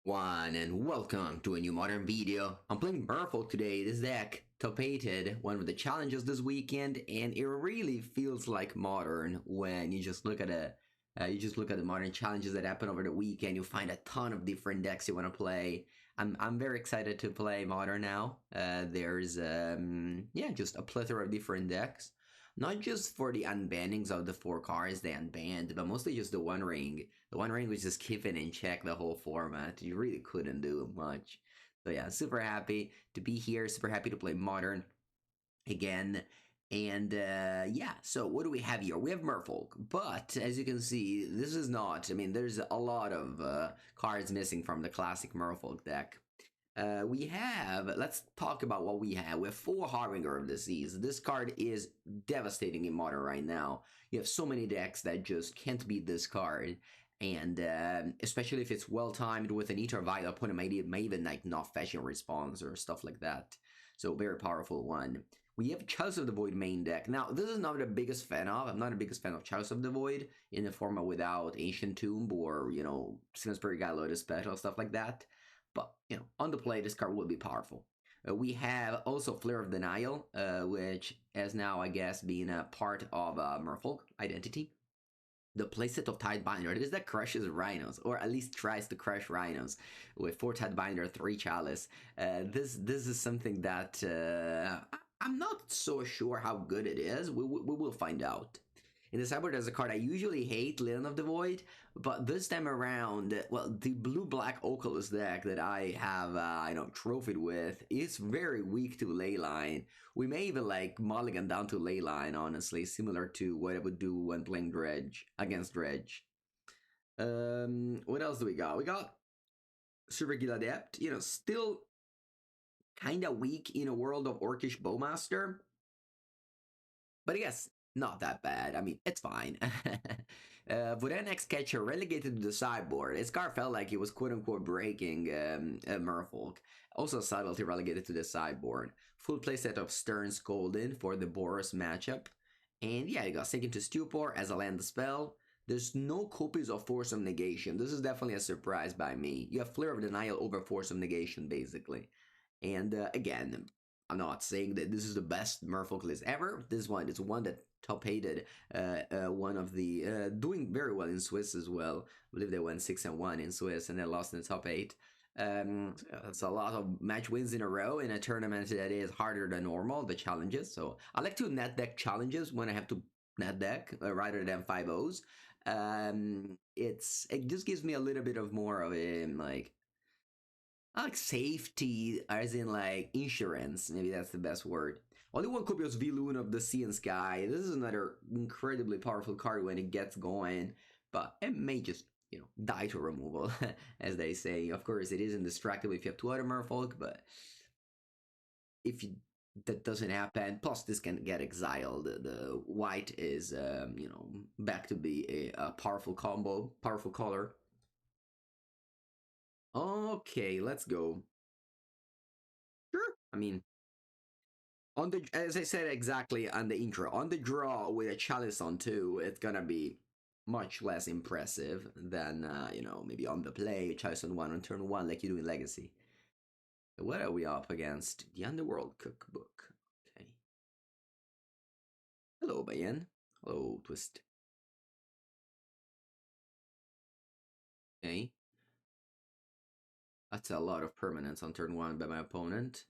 One and welcome to a new modern video. I'm playing Merfolk today. This deck top-8'd one of the challenges this weekend, and it really feels like modern when you just look at the modern challenges that happen over the weekend. You find a ton of different decks you want to play. I'm very excited to play modern now. There's just a plethora of different decks. Not just for the unbannings of the 4 cards they unbanned, but mostly just the One Ring. The One Ring was just keeping in check the whole format. You really couldn't do much. So yeah, super happy to be here. Super happy to play Modern again. And so what do we have here? We have Merfolk, but as you can see, this is not, there's a lot of cards missing from the classic Merfolk deck. Let's talk about what we have. We have 4 Harbinger of Disease. This card is devastating in Modern right now. You have so many decks that just can't beat this card. And especially if it's well-timed with an Ether Vial, opponent may even like not fetch in response or stuff like that. So very powerful one. We have Chalice of the Void main deck. Now, this is not the biggest fan of. I'm not the biggest fan of Chalice of the Void in the format without Ancient Tomb or, Sinner Guy Lotus Special, stuff like that. But, on the play, this card will be powerful. We have also Flare of Denial, which has now, I guess, been a part of Merfolk identity. The playset of Tidebinder, this deck crushes Rhinos, or at least tries to crush Rhinos, with 4 Tidebinder, 3 Chalice. This is something that I'm not so sure how good it is. We will find out. In the sideboard, there's a card I usually hate, Linen of the Void, but this time around, well, the blue-black Oculus deck that I have, trophied with is very weak to Leyline. We may even, mulligan down to Leyline, honestly, similar to what I would do when playing Dredge, against Dredge. What else do we got? We got Supergil Adept, still kind of weak in a world of Orcish Bowmaster, but I guess not that bad. It's fine. Vorenex Catcher relegated to the sideboard. His card felt like he was quote-unquote breaking Merfolk. Also Subtlety relegated to the sideboard. Full playset of Stern Scolding for the Boros matchup. And yeah, you got Sink into Stupor as a land spell. There's no copies of Force of Negation. This is definitely a surprise by me. You have Flare of Denial over Force of Negation, basically. And again, I'm not saying that this is the best Merfolk list ever. This one is one that top-8'd one of the doing very well in Swiss as well. I believe they went 6-1 in Swiss and then lost in the top 8. That's a lot of match wins in a row in a tournament that is harder than normal, the challenges. So I like to net deck challenges when I have to net deck rather than 5-0s. It just gives me a little bit of more of a like safety, as in insurance. Maybe that's the best word. Only one copy of Viloon of the Sea and Sky. This is another incredibly powerful card when it gets going, but it may just, die to removal, as they say. Of course, it is indestructible if you have 2 other Merfolk, but if that doesn't happen, plus this can get exiled. The white is, back to be a powerful combo, powerful color. Okay, let's go. Sure. As I said exactly on the intro, on the draw with a Chalice on 2, it's gonna be much less impressive than, maybe on the play, Chalice on 1 on turn 1 like you do in Legacy. What are we up against? The Underworld Cookbook. Okay. Hello, Bayan. Hello, Twist. Okay. That's a lot of permanents on turn 1 by my opponent.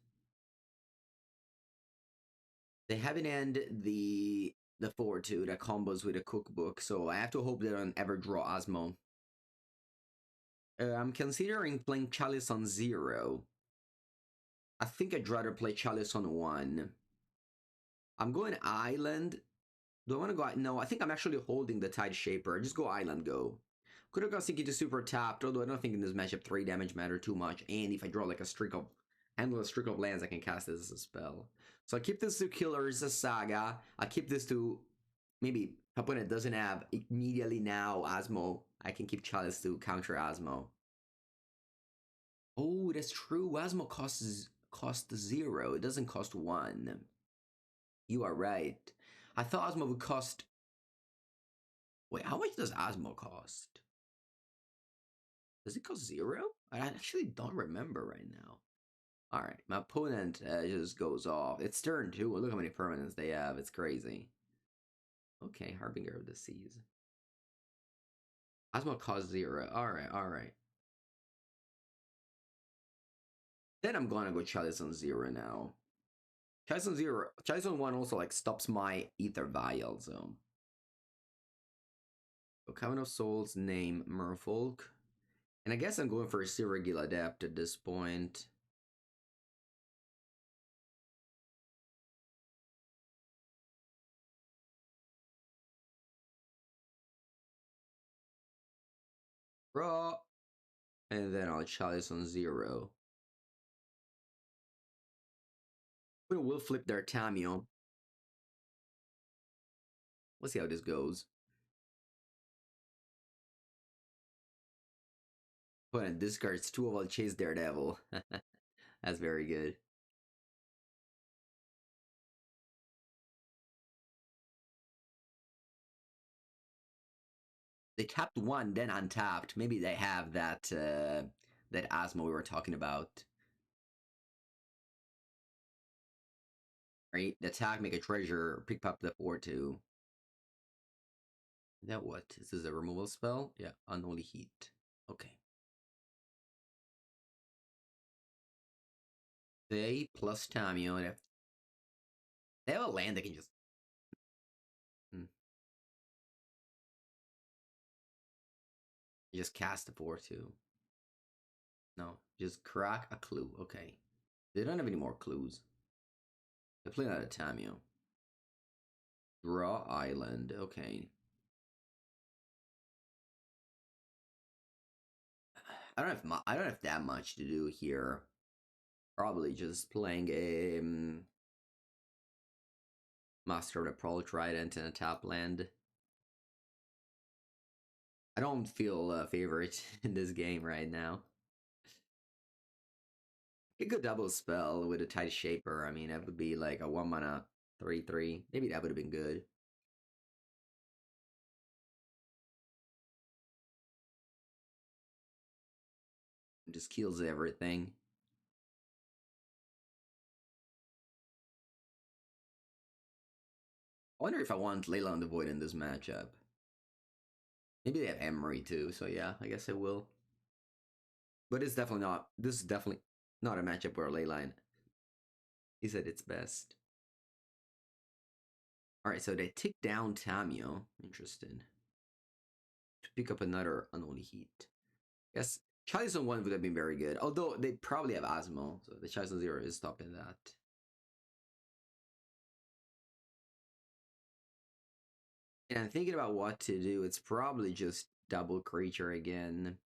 They haven't ended the 4-2 that combos with a cookbook, so I have to hope they don't ever draw Asmo. I'm considering playing Chalice on 0. I think I'd rather play Chalice on 1. I'm going Island. Do I want to go? No, I think I'm actually holding the Tide Shaper. Just go Island, go. Could have got Sinking to super tapped, although I don't think in this matchup 3 damage matter too much. And if I draw a streak of endless streak of lands, I can cast this as a spell. So I keep this to Killers, a Saga. I keep this to maybe opponent doesn't have immediately now Asmo. I can keep Chalice to counter Asmo. Oh, that's true. Asmo costs 0. It doesn't cost 1. You are right. I thought Asmo would cost... Wait, how much does Asmo cost? Does it cost 0? I actually don't remember right now. Alright, my opponent just goes off. It's turn 2. Look how many permanents they have. It's crazy. Okay, Harbinger of the Seas. Asmo cost 0. Alright, alright. Then I'm gonna go Chalice on 0 now. Chalice on 0. Chalice on 1 also like stops my Ether Vial, so. So Coven of Souls, name Merfolk. And I guess I'm going for a Cyril Adept at this point. Raw. And then I'll Chalice on 0. We'll flip their Tamiyo. Let's see how this goes. But discards 2 of all Chase Daredevil. That's very good. They tapped 1, then untapped. Maybe they have that that Asmo we were talking about. Right? Attack, make a treasure, pick up the 4/2. That what? Is this a removal spell? Yeah, unholy heat. Okay. They plus Tamiyo. They have a land that can just. Just cast a 4/2. No, just crack a clue. Okay. They don't have any more clues. They play out of Tamiyo. Draw island. Okay. I don't have that much to do here. Probably just playing a Master of the Pearl Trident in a top land. I don't feel favorite in this game right now. A good double spell with a Tide Shaper. I mean, that would be like a 1 mana 3/3. Maybe that would have been good. It just kills everything. I wonder if I want Layla on the Void in this matchup. Maybe they have Emery too, so yeah, I guess I will. But it's definitely not. This is definitely not a matchup where Leyline is at its best. Alright, so they tick down Tamiyo. Interesting. To pick up another Unholy Heat. Yes, Chalice on 1 would have been very good. Although they probably have Asmo, so the Chalice on 0 is stopping that. And I'm thinking about what to do. It's probably just double creature again.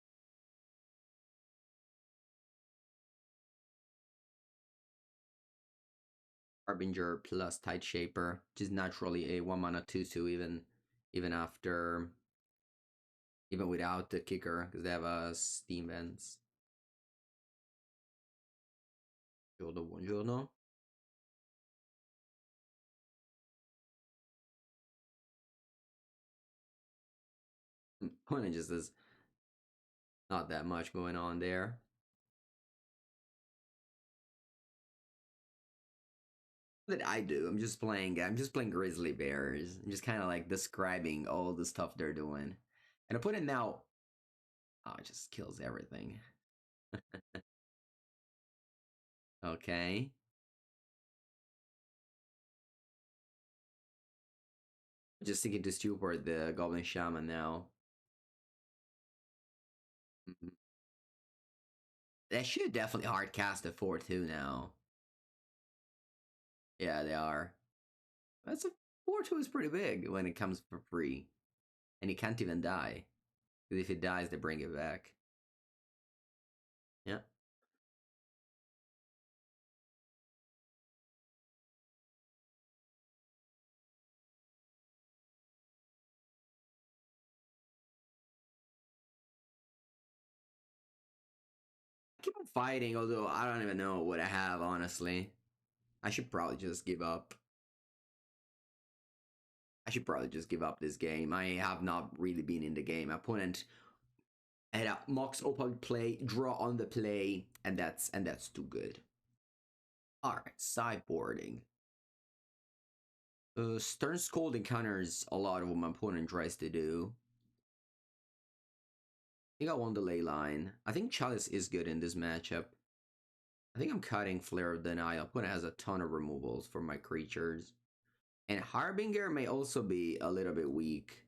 Harbinger plus Tide Shaper, which is naturally a 1 mana 2/2 even after even without the kicker, because they have a Steam Vents. Giorno, buongiorno. Kind of just is not that much going on there. What did I do? I'm just playing Grizzly Bears. I'm just kind of like describing all the stuff they're doing. And I put in now. Oh, it just kills everything. Okay. Just thinking to stupor the Goblin Shaman now. Mm-hmm. They should definitely hard cast a 4/2 now. Yeah, they are. That's a 4/2 is pretty big when it comes for free. And he can't even die. Because if he dies, they bring it back. Yeah. I keep on fighting, although I don't even know what I have, honestly. I should probably just give up. I should probably just give up this game. I have not really been in the game. My opponent And Mox Opal play, draw on the play, and that's too good. Alright, sideboarding. Stern Scold encounters a lot of what my opponent tries to do. I think I won the ley line. I think Chalice is good in this matchup. I think I'm cutting Flare of Denial. Opponent has a ton of removals for my creatures. And Harbinger may also be a little bit weak.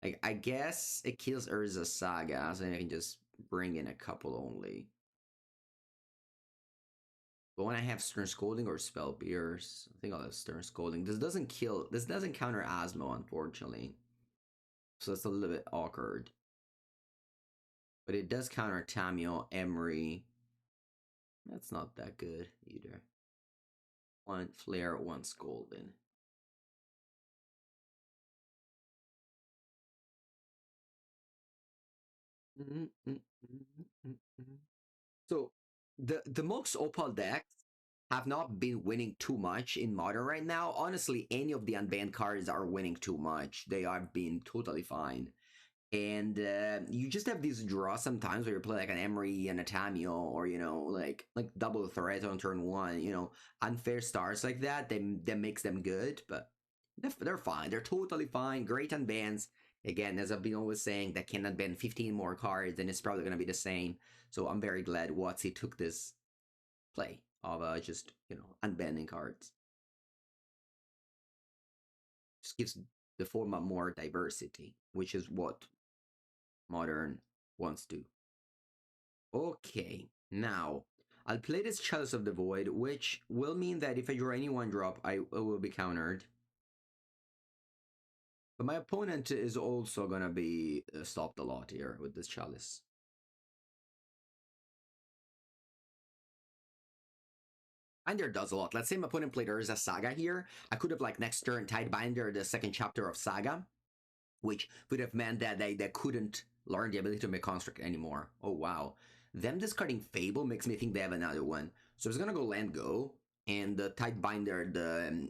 Like, I guess it kills Urza Saga, so I can just bring in a couple only. But when I have Stern Scolding or Spell Pierce, I think I'll have Stern Scolding. This doesn't counter Asmo, unfortunately. So that's a little bit awkward. But it does counter Tamio, Emery. That's not that good either. One Flare, one Scolding. So the Mox Opal decks have not been winning too much in Modern right now. Honestly, any of the unbanned cards are winning too much. They are being totally fine. And you just have these draws sometimes where you play like an Emery and a Tamio, or like double threat on turn one. Unfair stars like that. That makes them good, but they're fine. They're totally fine. Great unbans. Again, as I've been always saying, that can unban 15 more cards, and it's probably gonna be the same. So I'm very glad Watsy took this play of just unbanning cards. Just gives the format more diversity, which is what Modern wants to. Okay, now I'll play this Chalice of the Void, which will mean that if I draw any one drop, I will be countered. But my opponent is also gonna be stopped a lot here with this Chalice. Binder does a lot. Let's say my opponent played Urza Saga here. I could have like next turn Tidebinder the second chapter of Saga, which would have meant that they couldn't learn the ability to make construct anymore. Oh wow. Them discarding Fable makes me think they have another one. So it's gonna go land go, and the Tidebinder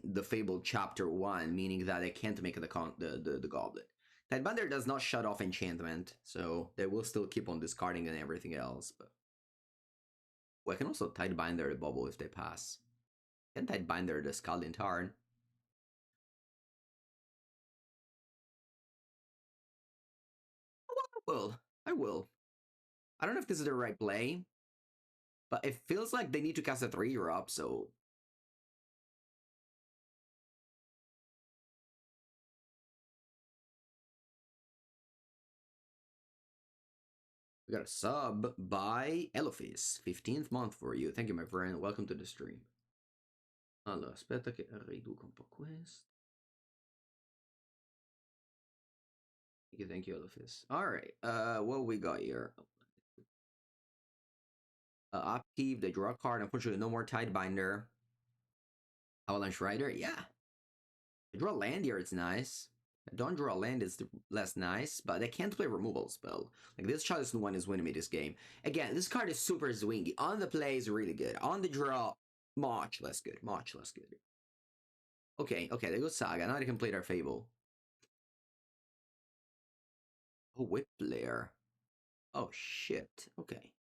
the Fable chapter 1, meaning that they can't make the goblet. Tidebinder does not shut off enchantment, so they will still keep on discarding and everything else, but well, I can also Tidebinder the bubble if they pass. I can Tidebinder the Scalding Tarn. I will. I don't know if this is the right play, but it feels like they need to cast a 3-drop, so... We got a sub by Elophis. 15th month for you. Thank you, my friend. Welcome to the stream. Allora, aspetta che riduco un po' questo. Thank you, Elophis. Alright, what we got here? Upkeep, they draw a card. Unfortunately, no more Tidebinder. Avalanche Rider, yeah. They draw land here, it's nice. Don't draw land is less nice, but they can't play removal spell. Like, this Chalice one is winning me this game. Again, this card is super swingy. On the play is really good. On the draw, much less good. Much less good. Okay, there goes Saga. Now they can play their Fable. Oh, Whip Lair. Oh, shit. Okay.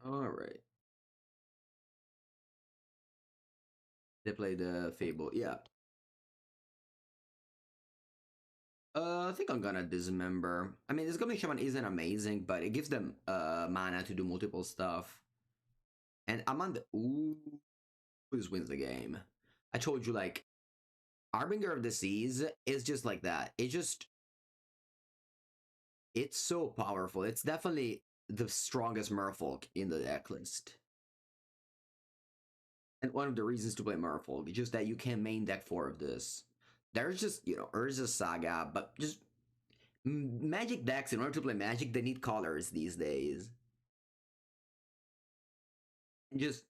Alright. They play the Fable. Yeah. I think I'm gonna Dismember. I mean, this Goblin Shaman isn't amazing, but it gives them mana to do multiple stuff. And I'm on the... Ooh, this wins the game. I told you, like, Harbinger of the Seas is just like that. It's so powerful. It's definitely the strongest Merfolk in the deck list. And one of the reasons to play Merfolk is just that you can main deck 4 of this. There's just, Urza Saga, but just Magic decks, in order to play Magic, they need colors these days. And just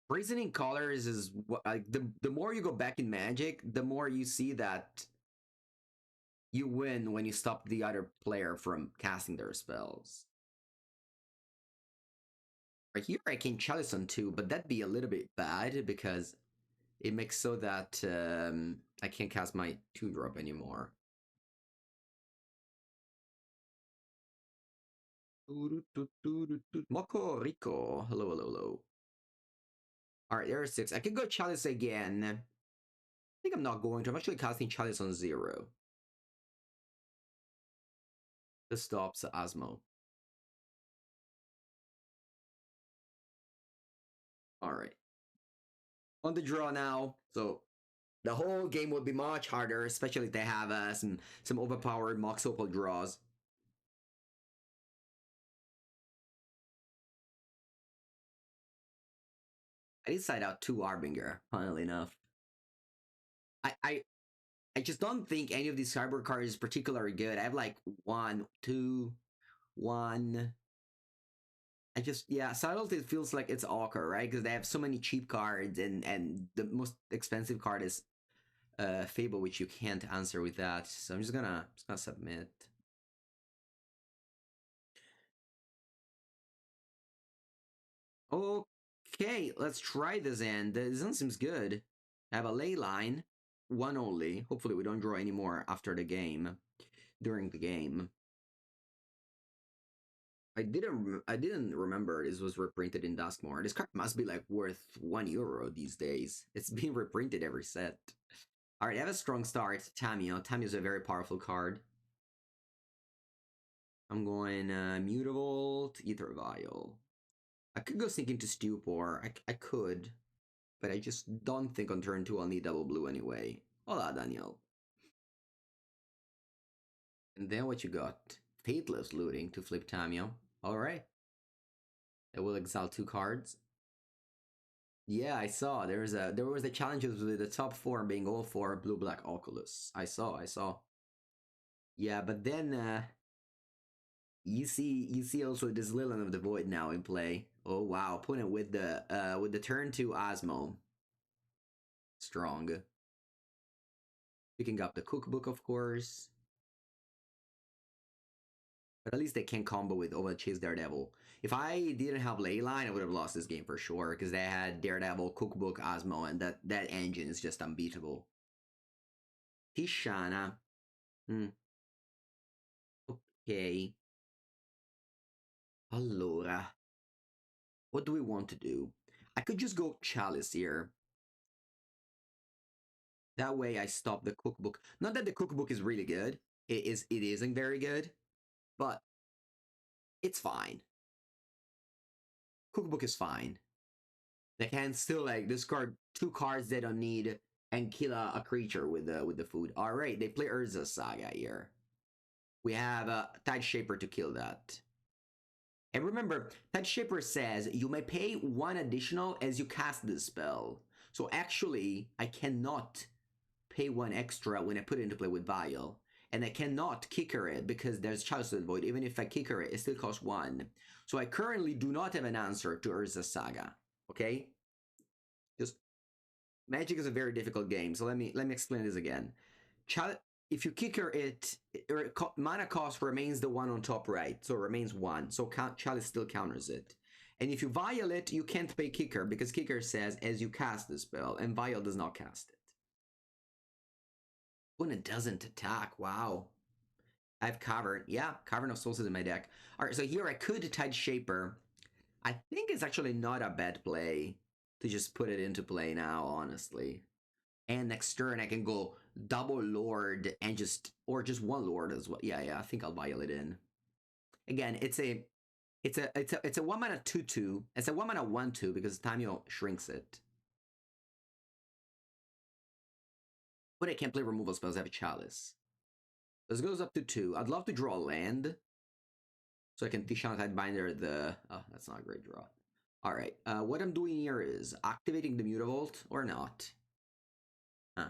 reasoning colors is what, like, the more you go back in Magic, the more you see that You win when you stop the other player from casting their spells. Right here I can chalice on 2, but that'd be a little bit bad because it makes so that I can't cast my 2-drop anymore. Moko Rico. Hello, hello, hello. Alright, there are 6. I could go chalice again. I think I'm not going to. I'm actually casting chalice on 0. This stops Asmo. Alright. On the draw now. So the whole game would be much harder, especially if they have some overpowered Mox Opal draws. I did side out 2 Harbinger, funnily enough. I just don't think any of these cyber cards is particularly good. I have like 1, 2, 1. I just, yeah, Subtlety feels like it's awkward, right? Because they have so many cheap cards, and the most expensive card is Fable, which you can't answer with that. So I'm just gonna submit. Okay, let's try this end. This one seems good. I have a ley line, 1 only. Hopefully we don't draw any more after the game, during the game. I didn't remember this was reprinted in Duskmore. This card must be like worth €1 these days. It's been reprinted every set. Alright, I have a strong start. Tamio. Tamio's a very powerful card. I'm going Mutavault, Ether Vial. I could go Sink into Stupor. I could. But I just don't think on turn 2 I'll need double blue anyway. Hola, Daniel. And then what you got? Fateless Looting to flip Tamio. Alright. It will exile 2 cards. Yeah, I saw. There was the challenges with the top 4 being all 4 blue-black Oculus. I saw. Yeah, but then you see also this Lilith of the Void now in play. Oh wow, putting it with the turn 2 Asmo. Strong. Picking up the cookbook, of course. But at least they can combo with Overchase Daredevil. If I didn't have Leyline, I would have lost this game for sure, because they had Daredevil, Cookbook, Asmo, and that engine is just unbeatable. Tishana. Ok. Allora. What do we want to do? I could just go Chalice here. That way I stop the Cookbook. Not that the Cookbook is really good. It isn't very good, but it's fine. Cookbook is fine. They can still like discard 2 cards they don't need and kill a creature with the food. All right, they play Urza Saga here. We have a Tide Shaper to kill that. And remember, Tide Shaper says you may pay 1 additional as you cast this spell. So actually, I cannot pay 1 extra when I put it into play with Vial. And I cannot kicker it because there's Chalice of the Void. Even if I kicker it, it still costs 1. So I currently do not have an answer to Urza Saga. Okay? Just Magic is a very difficult game, so let me explain this again. If you kicker it, mana cost remains the one on top right, so it remains 1. So Chalice still counters it. And if you Vial it, you can't pay kicker because kicker says as you cast the spell, and Vial does not cast it. Opponent doesn't attack. Wow. I have Cavern. Yeah, Cavern of Souls is in my deck. All right, so here I could Tide Shaper. I think it's actually not a bad play to just put it into play now, honestly. And next turn I can go double Lord and just 1 Lord as well. Yeah, I think I'll Vial it in. Again, it's a 1 mana 2/2. It's a 1 mana 1/2 because Tamio shrinks it. But I can't play removal spells. I have a Chalice. This goes up to 2. I'd love to draw a land. So I can Tishana Tidebinder the... Oh, that's not a great draw. Alright, what I'm doing here is activating the Mutavault or not. Huh.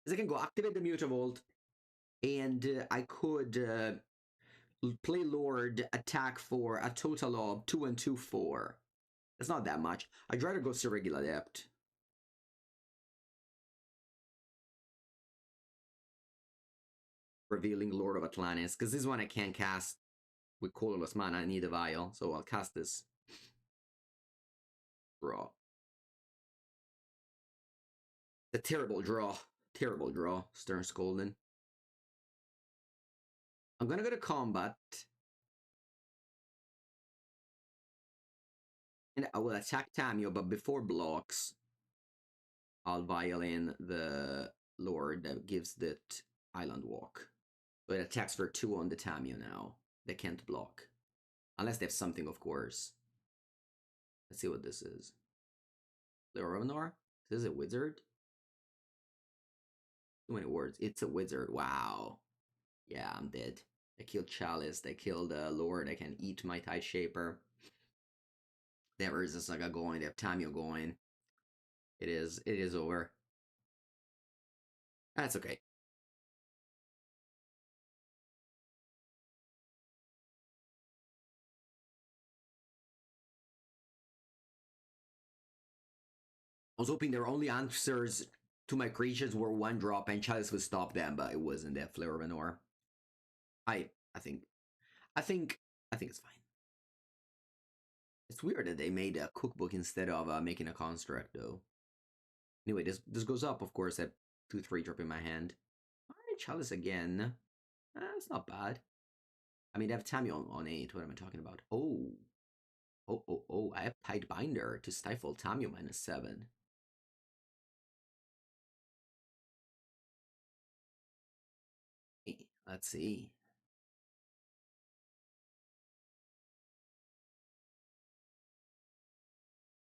As I can go activate the Mutavault, and I could play Lord, attack for a total of 2 and 2, 4. That's not that much. I'd rather go Surregular Adept. Revealing Lord of Atlantis, because this one I can't cast with colorless mana. I need a vial, so I'll cast this. Draw. A terrible draw. Terrible draw. Stern Scolding. I'm gonna go to combat. And I will attack Tamio, but before blocks, I'll vial in the Lord that gives that Island Walk. So it attacks for 2 on the Tamio now. They can't block. Unless they have something, of course. Let's see what this is. Leorovnor? This is a wizard? Too many words. It's a wizard. Wow. Yeah, I'm dead. They killed Chalice. They killed Lord. I can eat my Tide Shaper. They have Urza Saga going. They have Tamio going. It is over. That's okay. I was hoping their only answers to my creatures were 1-drop and Chalice would stop them, but it wasn't that Flare of Anor. I think it's fine. It's weird that they made a cookbook instead of making a construct, though. Anyway, this goes up, of course, at 2-3 drop in my hand. Alright, Chalice again. That's not bad. I mean, they have Tamio on 8. What am I talking about? Oh. Oh. I have Tidebinder to stifle Tamio -7. Let's see.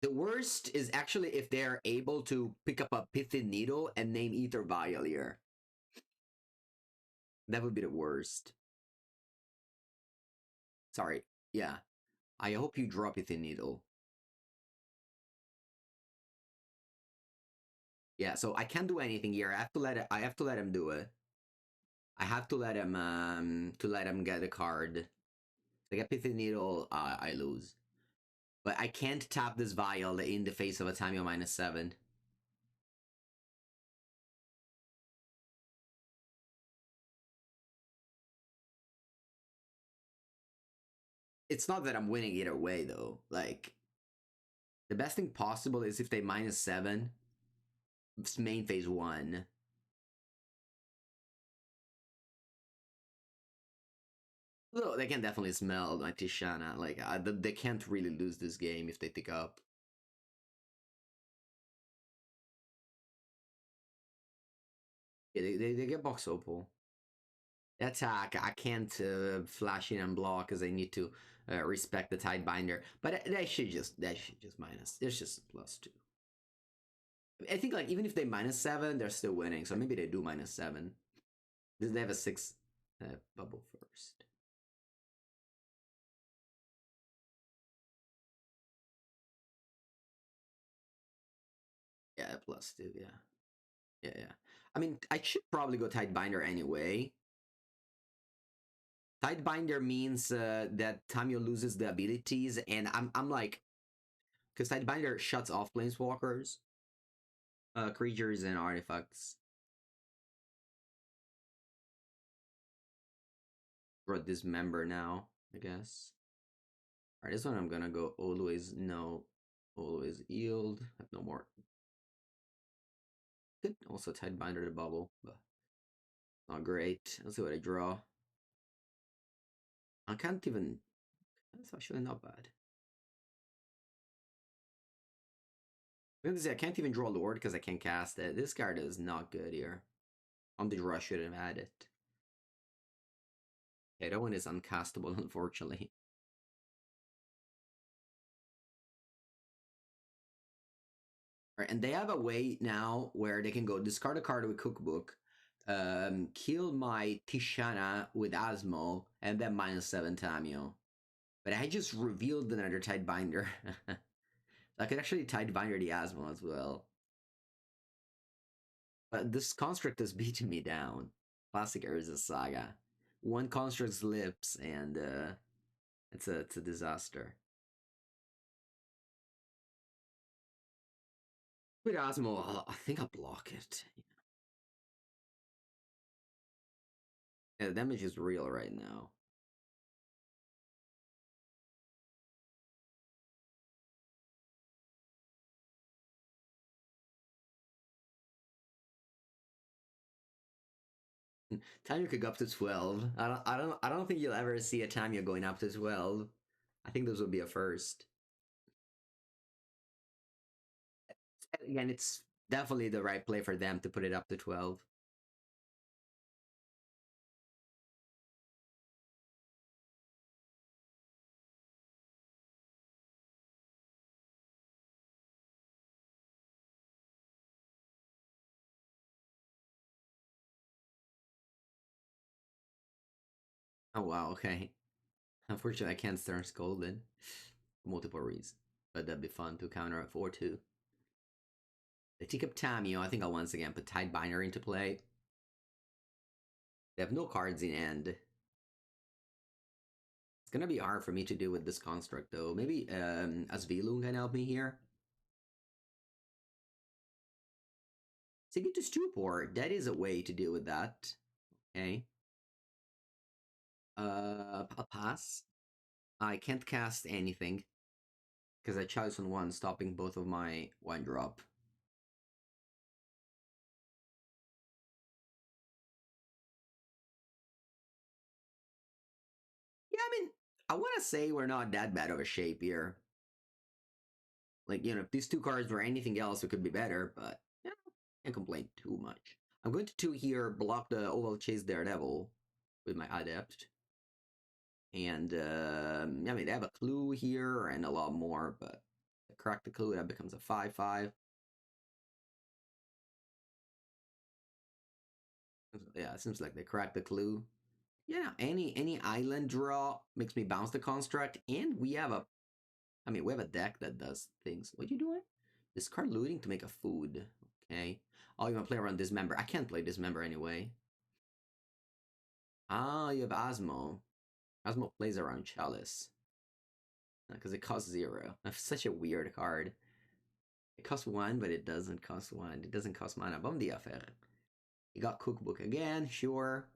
The worst is actually if they're able to pick up a Pithy Needle and name Ether Vial here. That would be the worst. Sorry. Yeah. I hope you drop Pithy Needle. Yeah, so I can't do anything here. I have to let him do it. I have to let him get a card. If I get Pithy Needle, I lose. But I can't tap this vial in the face of a Tamio -7. It's not that I'm winning either way, though. Like, the best thing possible is if they -7, main phase 1. Though they can definitely smell my Tishana. Like, they can't really lose this game if they pick up. Yeah, they get box opal. Attack, I can't flash in and block because I need to respect the Tidebinder. But they should just minus. It's just +2. I think like even if they -7, they're still winning. So maybe they do -7. They have a 6 bubble first. Yeah, +2. Yeah. I mean, I should probably go Tidebinder anyway. Tidebinder means that Tamio loses the abilities, and I'm like, because Tidebinder shuts off planeswalkers, creatures, and artifacts. For Dismember now, I guess. Alright, this one I'm gonna go always yield. I have no more. Could also Tidebinder the bubble, but not great. Let's see what I draw. I can't even. That's actually not bad. I can't even draw Lord because I can't cast it. This card is not good here. On the draw, I should have had it. Yeah, that one is uncastable, unfortunately. Right, and they have a way now where they can go discard a card with Cookbook, kill my Tishana with Asmo, and then -7 Tamio. But I just revealed another Tidebinder. I could actually Tidebinder the Asmo as well. But this construct is beating me down. Classic Urza Saga. One construct slips, and it's a disaster. With Asmo, I think I'll block it. Yeah, the damage is real right now. Time could go up to 12. I don't think you'll ever see a time you're going up to 12. I think this would be a first. Again, it's definitely the right play for them to put it up to 12. Oh wow, okay. Unfortunately, I can't start Scolded for multiple reasons, but that'd be fun to counter a 4-2. They take up Tamio. I think I'll once again put Tide Binary into play. They have no cards in end. It's gonna be hard for me to deal with this construct though. Maybe Asvilung can help me here. Take it to Stupor. That is a way to deal with that. Okay. I'll pass. I can't cast anything because I chose on one, stopping both of my one drop. Yeah, I mean, I want to say we're not that bad of a shape here. Like, you know, if these two cards were anything else, it could be better, but yeah, can't complain too much. I'm going to 2 here, block the Oval Chase Daredevil with my Adept. And, I mean, they have a clue here and a lot more, but crack the clue, that becomes a 5-5. Yeah, it seems like they cracked the clue. Yeah, any island draw makes me bounce the construct, and we have a deck that does things. What are you doing? Discard looting to make a food. Okay. Oh, you want to play around Dismember? I can't play Dismember anyway. Ah, you have Asmo. Asmo plays around Chalice. Because it costs 0. That's such a weird card. It costs 1, but it doesn't cost 1. It doesn't cost mana. Bon dia, faire. You got Cookbook again, sure.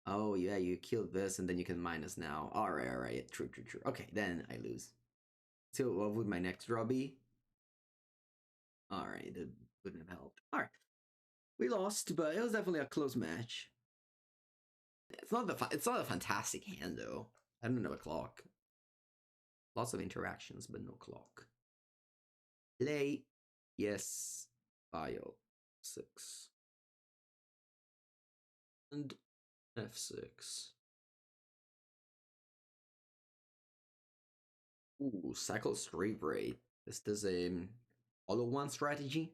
Oh, yeah, you killed this, and then you can minus now. Alright. True. Okay, then I lose. So what would my next draw be? Alright, that wouldn't have helped. Alright. We lost, but it was definitely a close match. It's not a fantastic hand though. I don't know a clock. Lots of interactions, but no clock. Play. Yes. File. 6. And F6. Ooh, cycle straight rate. This does a all one strategy.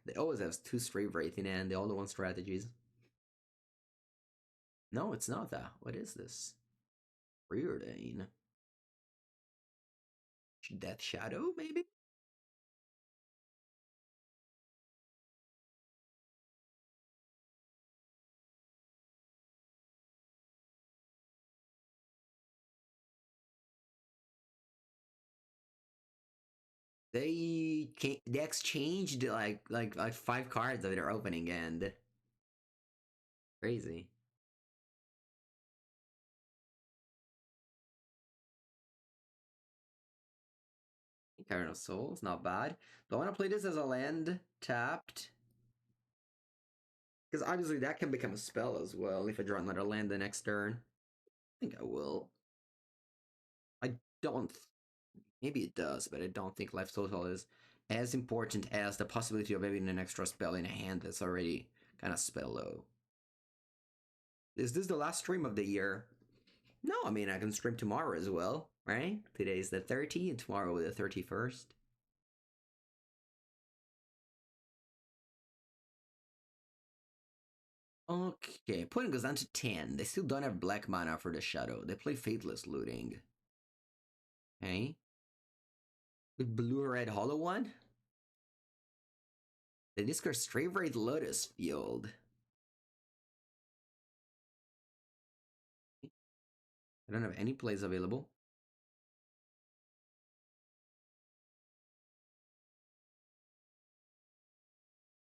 They always have 2 straight rate in and the all one strategies. No, it's not that. What is this? Preordain. Death Shadow, maybe? They exchanged like 5 cards of their opening end. Crazy. Incarnate Souls, not bad. Do I want to play this as a land tapped? Because obviously that can become a spell as well if I draw another land the next turn. I think I will. I don't. Maybe it does, but I don't think life total is as important as the possibility of having an extra spell in a hand that's already kind of spell low. Is this the last stream of the year? No, I mean I can stream tomorrow as well, right? Today's the 30th and tomorrow the 31st. Okay, point goes down to 10. They still don't have black mana for the shadow. They play Faithless Looting. Okay. With blue red hollow one? They discard Straight Red Lotus Field. I don't have any plays available.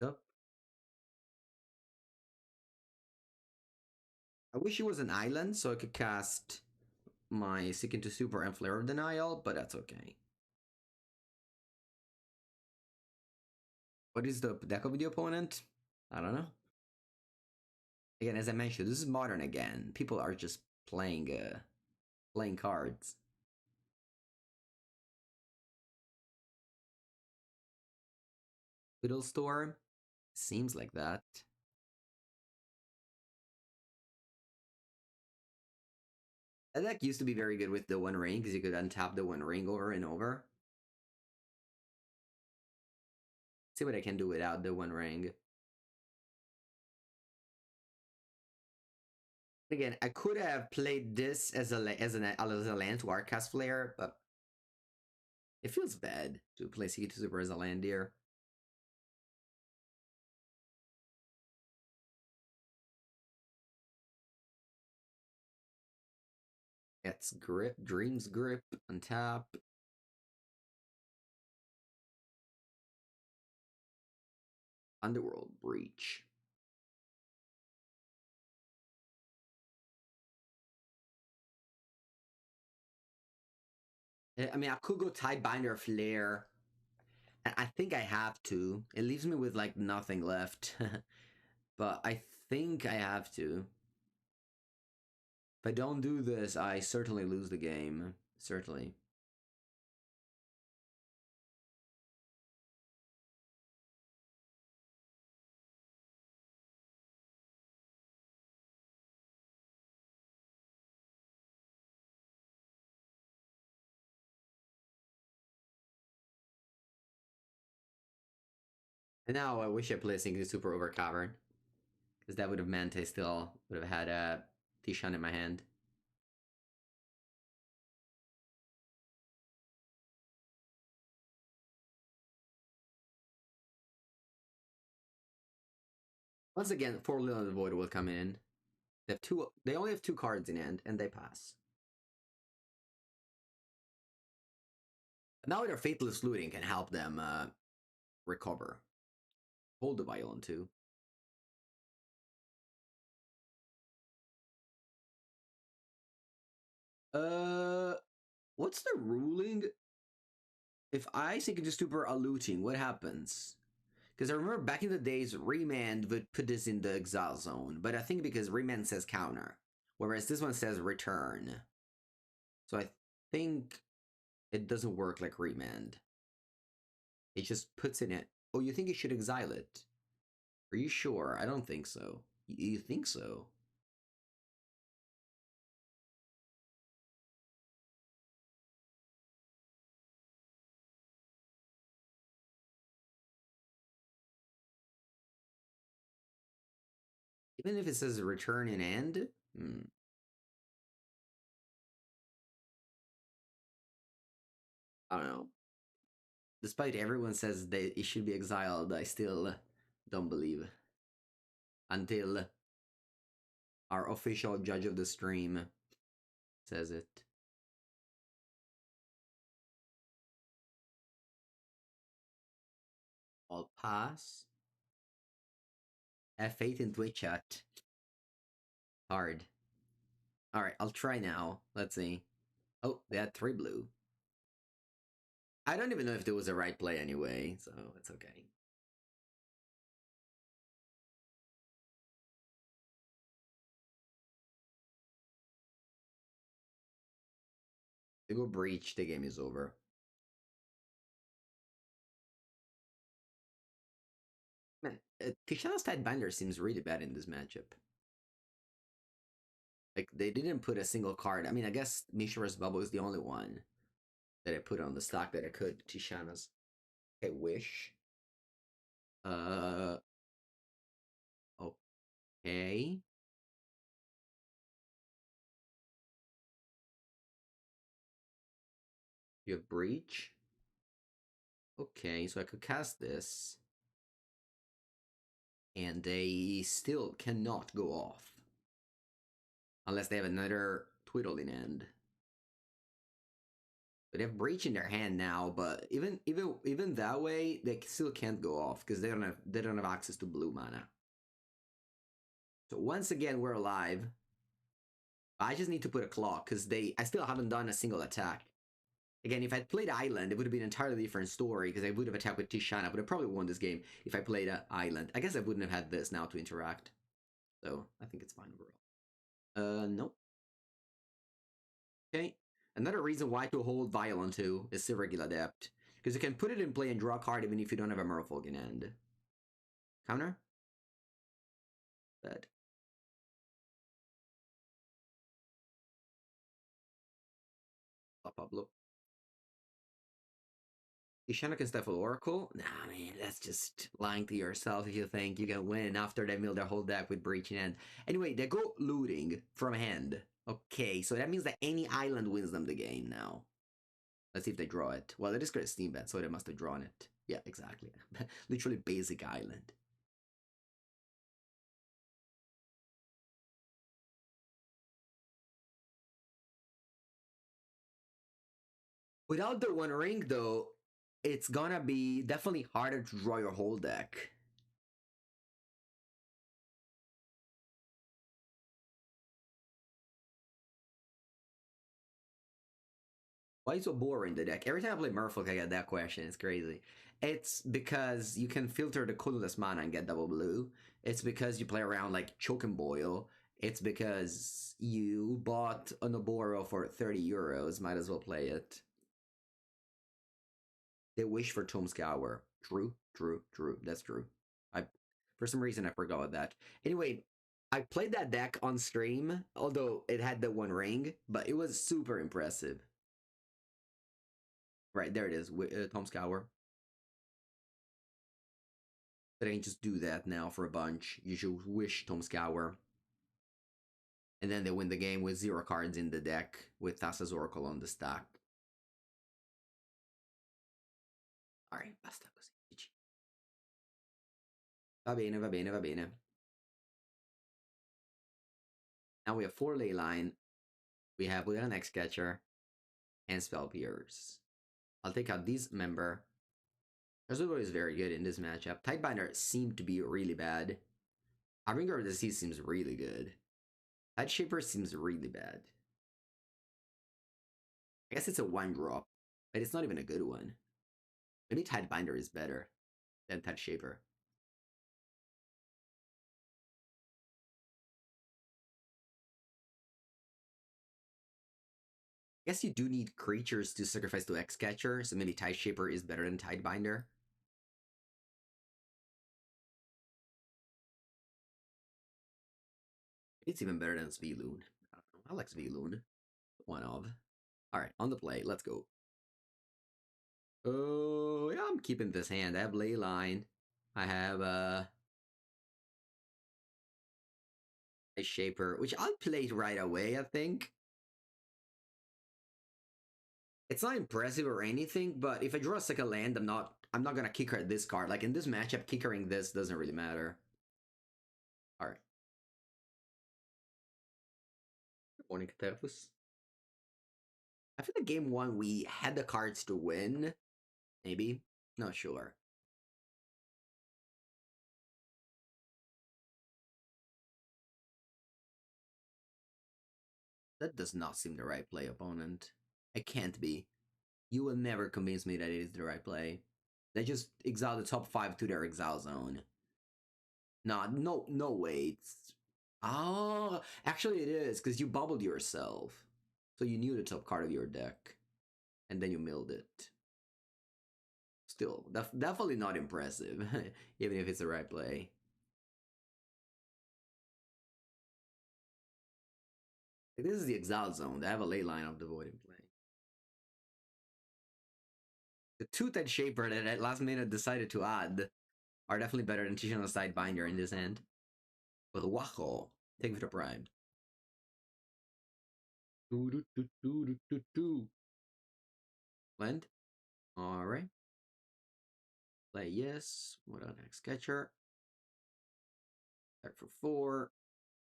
So I wish it was an island so I could cast my Seek into Super and Flare of Denial, but that's okay. What is the deck of the opponent? I don't know. Again, as I mentioned, this is modern again. People are just playing cards. Twiddle Storm? Seems like that. That deck used to be very good with the One Ring, because you could untap the One Ring over and over. See what I can do without the One Ring. Again, I could have played this as a land to Arcast Flare, but it feels bad to play Seek into Super as a land here. It's Grip, Dream's Grip, untap. Underworld Breach. I mean, I could go Tidebinder Flare. I think I have to. It leaves me with like nothing left. But I think I have to. If I don't do this, I certainly lose the game. Certainly. And now I wish I played Sinking Super over Cavern. Because that would have meant I still would have had a Tishan in my hand. Once again, 4 Lil and the Void will come in. They have two. They only have 2 cards in hand, and they pass. Now their Faithless Looting can help them recover. Hold the Violin too. What's the ruling? If I Sink into Stupor are looting, what happens? Because I remember back in the days, Remand would put this in the exile zone, but I think because Remand says counter, whereas this one says return. So I think it doesn't work like Remand. It just puts in it. Oh, you think you should exile it? Are you sure? I don't think so. You think so? Even if it says return and end? I don't know. Despite everyone says that it should be exiled, I still don't believe. Until our official judge of the stream says it. I'll pass. Have faith in Twitch chat. Hard. Alright, I'll try now. Let's see. Oh, they had 3 blue. I don't even know if there was a right play anyway, so it's okay. They go breach, the game is over. Man, Tishana's Tidebinder seems really bad in this matchup. Like, they didn't put a single card. I mean, I guess Mishra's Bubble is the only one that I put on the stock that I could. Tishana's. Okay, Wish. Okay. You have Breach. Okay, so I could cast this. And they still cannot go off. Unless they have another Twiddle in end. But they have Breach in their hand now, but even that way, they still can't go off because they don't have access to blue mana. So once again, we're alive. I just need to put a clock because I still haven't done a single attack. Again, if I'd played Island, it would have been an entirely different story because I would have attacked with Tishan. I would have probably won this game if I played Island. I guess I wouldn't have had this now to interact. So I think it's fine overall. Nope. Okay. Another reason why to hold Violent 2 is Irregular Adept. Because you can put it in play and draw a card even if you don't have a Merfolk in hand. Counter? Bad. Pablo. Ishana can stifle Oracle? Nah, man, that's just lying to yourself if you think you can win after they mill their whole deck with Breach in hand. Anyway, they go looting from hand. Okay, so that means that any island wins them the game now. Let's see if they draw it. Well, it is great Steam Bet, so they must have drawn it. Yeah, exactly. Literally basic island. Without the One Ring, though, it's gonna be definitely harder to draw your whole deck. Why is so boring the deck? Every time I play Merfolk, I get that question. It's crazy. It's because you can filter the colorless mana and get double blue. It's because you play around like Choke and Boil. It's because you bought an Oboro for 30 euros. Might as well play it. They wish for Tome Scour. True, true, true. That's true. For some reason, I forgot that. Anyway, I played that deck on stream, although it had the One Ring, but it was super impressive. Right, there it is, Tom Scour. But I can just do that now for a bunch. You should wish Tom Scour. And then they win the game with 0 cards in the deck, with Thassa's Oracle on the stack. Alright, basta così. GG. Va bene, va bene, va bene. Now we have 4 Leyline. We have an X-Catcher and Spell Pierce. I'll take out this member. Reservoir is very good in this matchup. Tidebinder seemed to be really bad. Harbinger of the Sea seems really good. Tideshaper seems really bad. I guess it's a 1-drop, but it's not even a good one. Maybe Tidebinder is better than Tideshaper. I guess you do need creatures to sacrifice to X-Catcher, so maybe Tideshaper is better than Tidebinder. It's even better than Sveloon. I don't know. I like Sveloon. One of. Alright, on the play. Let's go. Oh, yeah, I'm keeping this hand. I have Leyline. I have a Shaper, which I'll play right away, I think. It's not impressive or anything, but if I draw a second land, I'm not gonna kicker this card. Like in this matchup, kickering this doesn't really matter. Alright. Good morning, Caterpus. I feel like game 1 we had the cards to win. Maybe. Not sure. That does not seem the right play, opponent. It can't be. You will never convince me that it is the right play. They just exile the top 5 to their exile zone. Nah, no way. Oh, actually it is, because you bubbled yourself. So you knew the top card of your deck. And then you milled it. Still, definitely not impressive, even if it's the right play. Like, this is the exile zone. They have a Leyline of the Void in play. The two-Ted Shaper that at last minute decided to add are definitely better than Tishano Sidebinder in this hand. With Wacho, take the Prime. Land. Alright. Play yes. What on next? Catcher. Back for 4.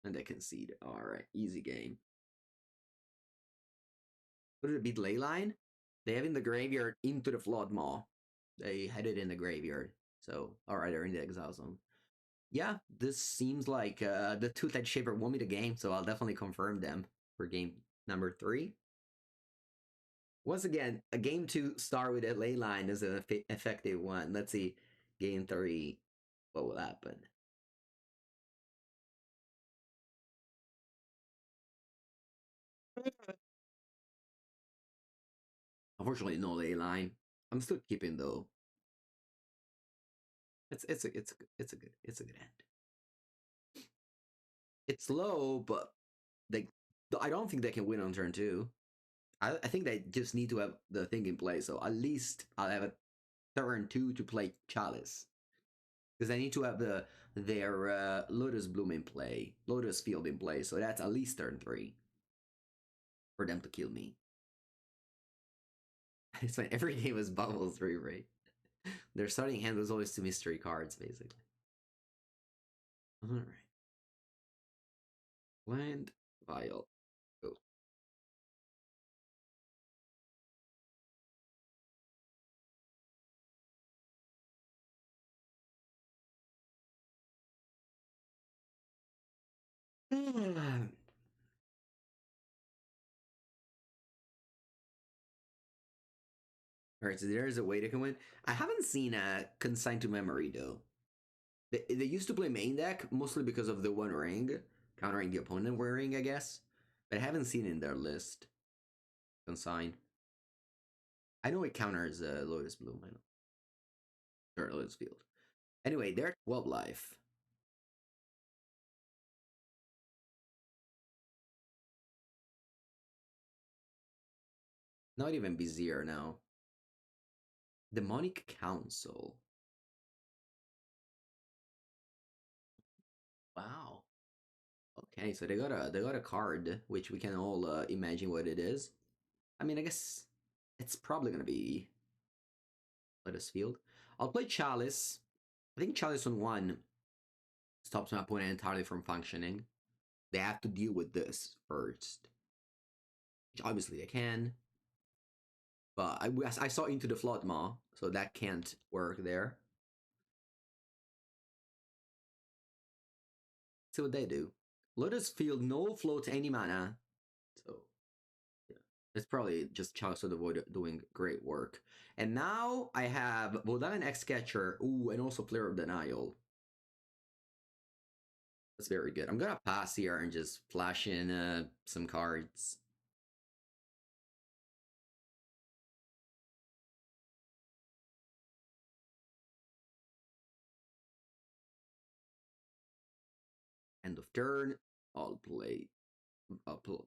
And they concede. Alright. Easy game. What did it beat Leyline? They have in the graveyard into the Flood Maw. They had it in the graveyard. So, alright, they're in the exile zone. Yeah, this seems like the two-Ted Shaper won me the game, so I'll definitely confirm them. for game number 3. Once again, a game 2 start with a ley line is an effective one. Let's see, game 3, what will happen? Unfortunately, no ley line. I'm still keeping though. It's a good end. It's low, but I don't think they can win on turn 2. I think they just need to have the thing in play. So at least I'll have a turn 2 to play Chalice, because I need to have their Lotus Bloom in play, Lotus Field in play. So that's at least turn 3 for them to kill me. It's when every game is bubble 3, right? Their starting hand was always 2 mystery cards, basically. Alright. Land, Vial, go. Alright, so there's a way they can win. I haven't seen a Consigned to Memory, though. They used to play main deck, mostly because of the one ring, countering the opponent ring, I guess. But I haven't seen it in their list. Consign. I know it counters Lotus Bloom, I know. Or Lotus Field. Anyway, they're 12 life. Not even Vizier now. Demonic Council. Wow. Okay, so they got a card which we can all imagine what it is. I mean, I guess it's probably gonna be Lotus Field. I'll play Chalice. I think Chalice on 1 stops my opponent entirely from functioning. They have to deal with this first, which obviously they can. But I saw Into the Flood Maw, so that can't work there. See what they do. Lotus Field, no float, any mana. So, yeah. It's probably just Chalice of the Void doing great work. And now I have Vodan X-Catcher, ooh, and also Player of Denial. That's very good. I'm gonna pass here and just flash in some cards. End of turn. I'll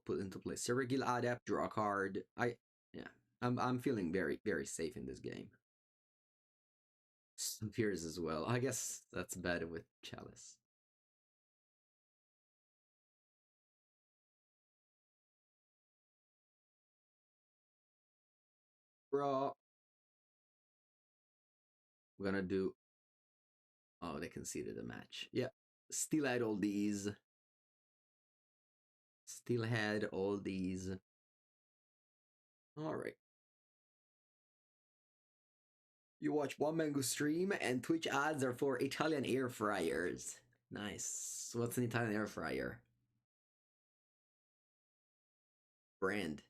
put into play Serigil Adept, draw a card. I'm feeling very safe in this game. Some fears as well. I guess that's bad with Chalice. Bro. We're gonna do. Oh, they conceded a match. Yeah. Still had all these. Still had all these. Alright. You watch one Mango stream and Twitch ads are for Italian air fryers. Nice. What's an Italian air fryer? Brand.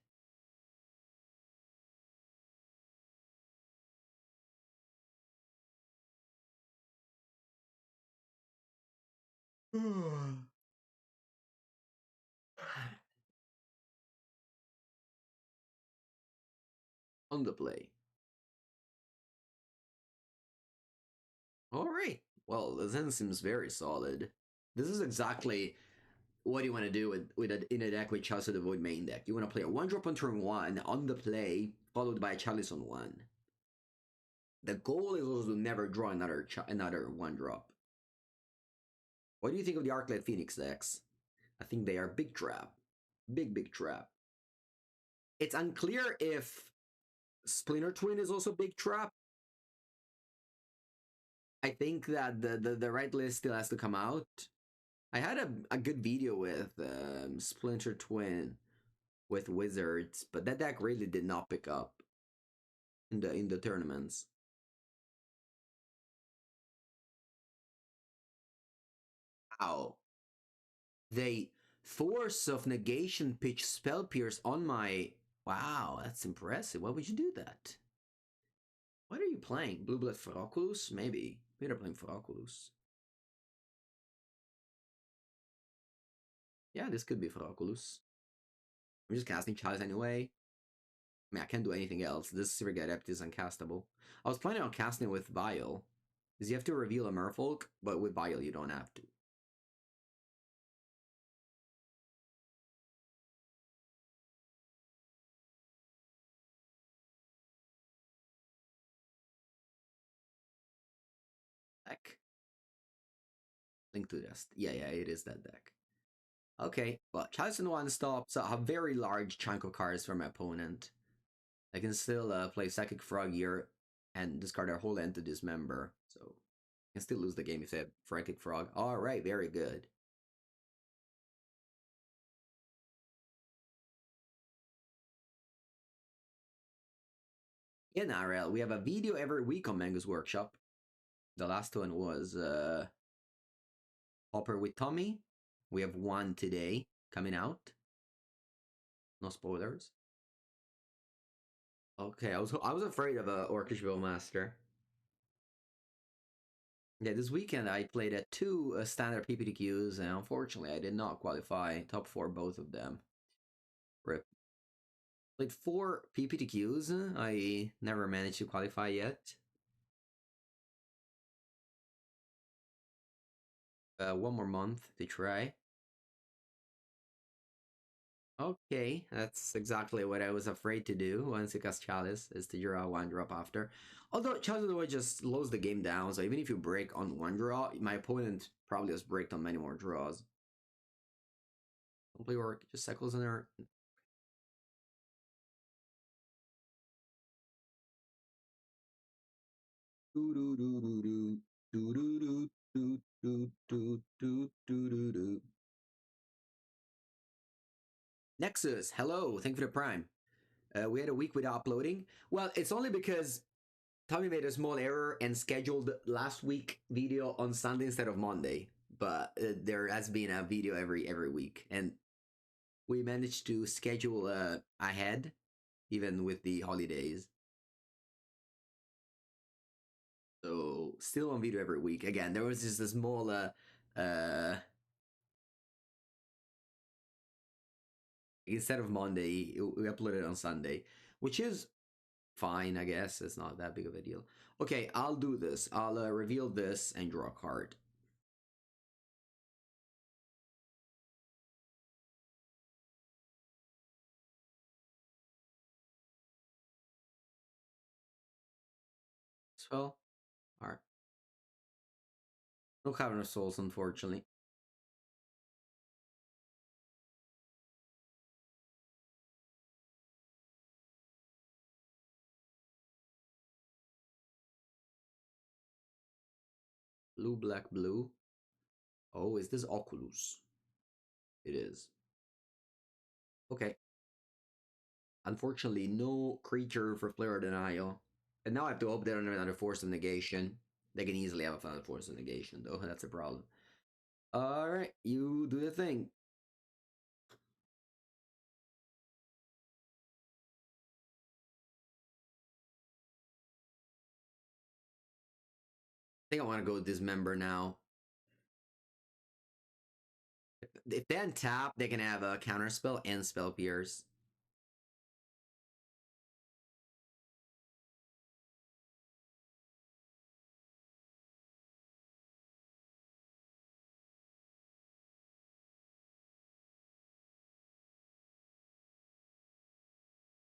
On the play. Alright. Well, the Zen seems very solid. This is exactly what you want to do in a deck with Chalice of the Void main deck. You want to play a 1-drop on turn 1 on the play, followed by a Chalice on 1. The goal is also to never draw another 1-drop. What do you think of the Arclight Phoenix decks? I think they are big trap. Big trap. It's unclear if Splinter Twin is also big trap. I think that the right list still has to come out. I had a good video with Splinter Twin with Wizards, but that deck really did not pick up in the tournaments. Wow. They Force of Negation pitch Spell Pierce on my... Wow, that's impressive. Why would you do that? What are you playing? Blue Blood Feroculus? Maybe. Maybe they're playing Feroculus. Yeah, this could be Feroculus. I'm just casting Chalice anyway. I mean, I can't do anything else. This Sieve Adept is uncastable. I was planning on casting it with Vile. Because you have to reveal a Merfolk, but with Vile you don't have to. Deck. Link to this. Yeah, it is that deck. Okay, but Chalice in one stops a very large chunk of cards from my opponent. I can still play Psychic Frog here and discard their whole end to dismember. So I can still lose the game if they have Psychic Frog. Alright, very good. In RL, we have a video every week on Mango's Workshop. The last one was Hopper with Tommy. We have one today coming out. No spoilers. Okay, I was afraid of a Orcish Master. Yeah, this weekend I played at two standard PPTQs, and unfortunately I did not qualify top 4 both of them. Rip. Played 4 PPTQs. I never managed to qualify yet. One more month to try. Okay, that's exactly what I was afraid to do once it cast Chalice, is to draw one drop after. Although Chalice just slows the game down, so even if you break on one draw, my opponent probably has breaked on many more draws. Don't play work, just cycles in there. Nexus, hello, thank you for the prime. We had a week without uploading. Well, it's only because Tommy made a small error and scheduled last week video on Sunday instead of Monday. But there has been a video every week, and we managed to schedule ahead, even with the holidays. So still on video every week. Again, there was just a small instead of Monday, we uploaded on Sunday, which is fine, I guess. It's not that big of a deal. Okay, I'll do this. I'll reveal this and draw a card. Well, alright. No Cavern of Souls, unfortunately. Blue, black, blue. Oh, is this Oculus? It is. Okay. Unfortunately, no creature for Flare Denial. And now I have to hope they don't have another Force of Negation. They can easily have another Force of Negation, though. That's a problem. Alright, you do the thing. I think I want to go Dismember now. If they untap, they can have a Counterspell and Spell Pierce.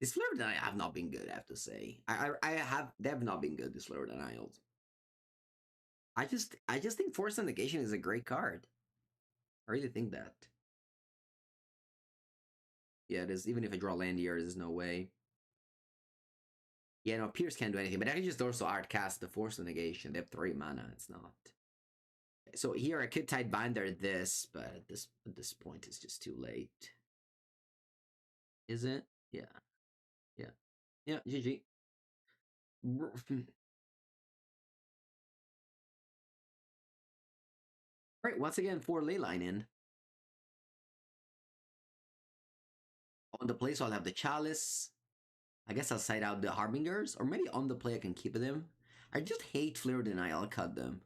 This Flare Denial have not been good, I have to say. They have not been good, this Flare Denials. I just think Force of Negation is a great card. I really think that. Yeah, it is. Even if I draw land here, there's no way. Yeah, no, Pierce can't do anything, but I can just also art cast the Force of Negation. They have 3 mana, it's not. So here I could Tide Binder this, but at this point it's just too late. Is it? Yeah. Yeah. Yeah, GG. Alright, once again for Leyline in. On the play, so I'll have the Chalice. I guess I'll side out the Harbingers, or maybe on the play I can keep them. I just hate Flare Denial. I'll cut them.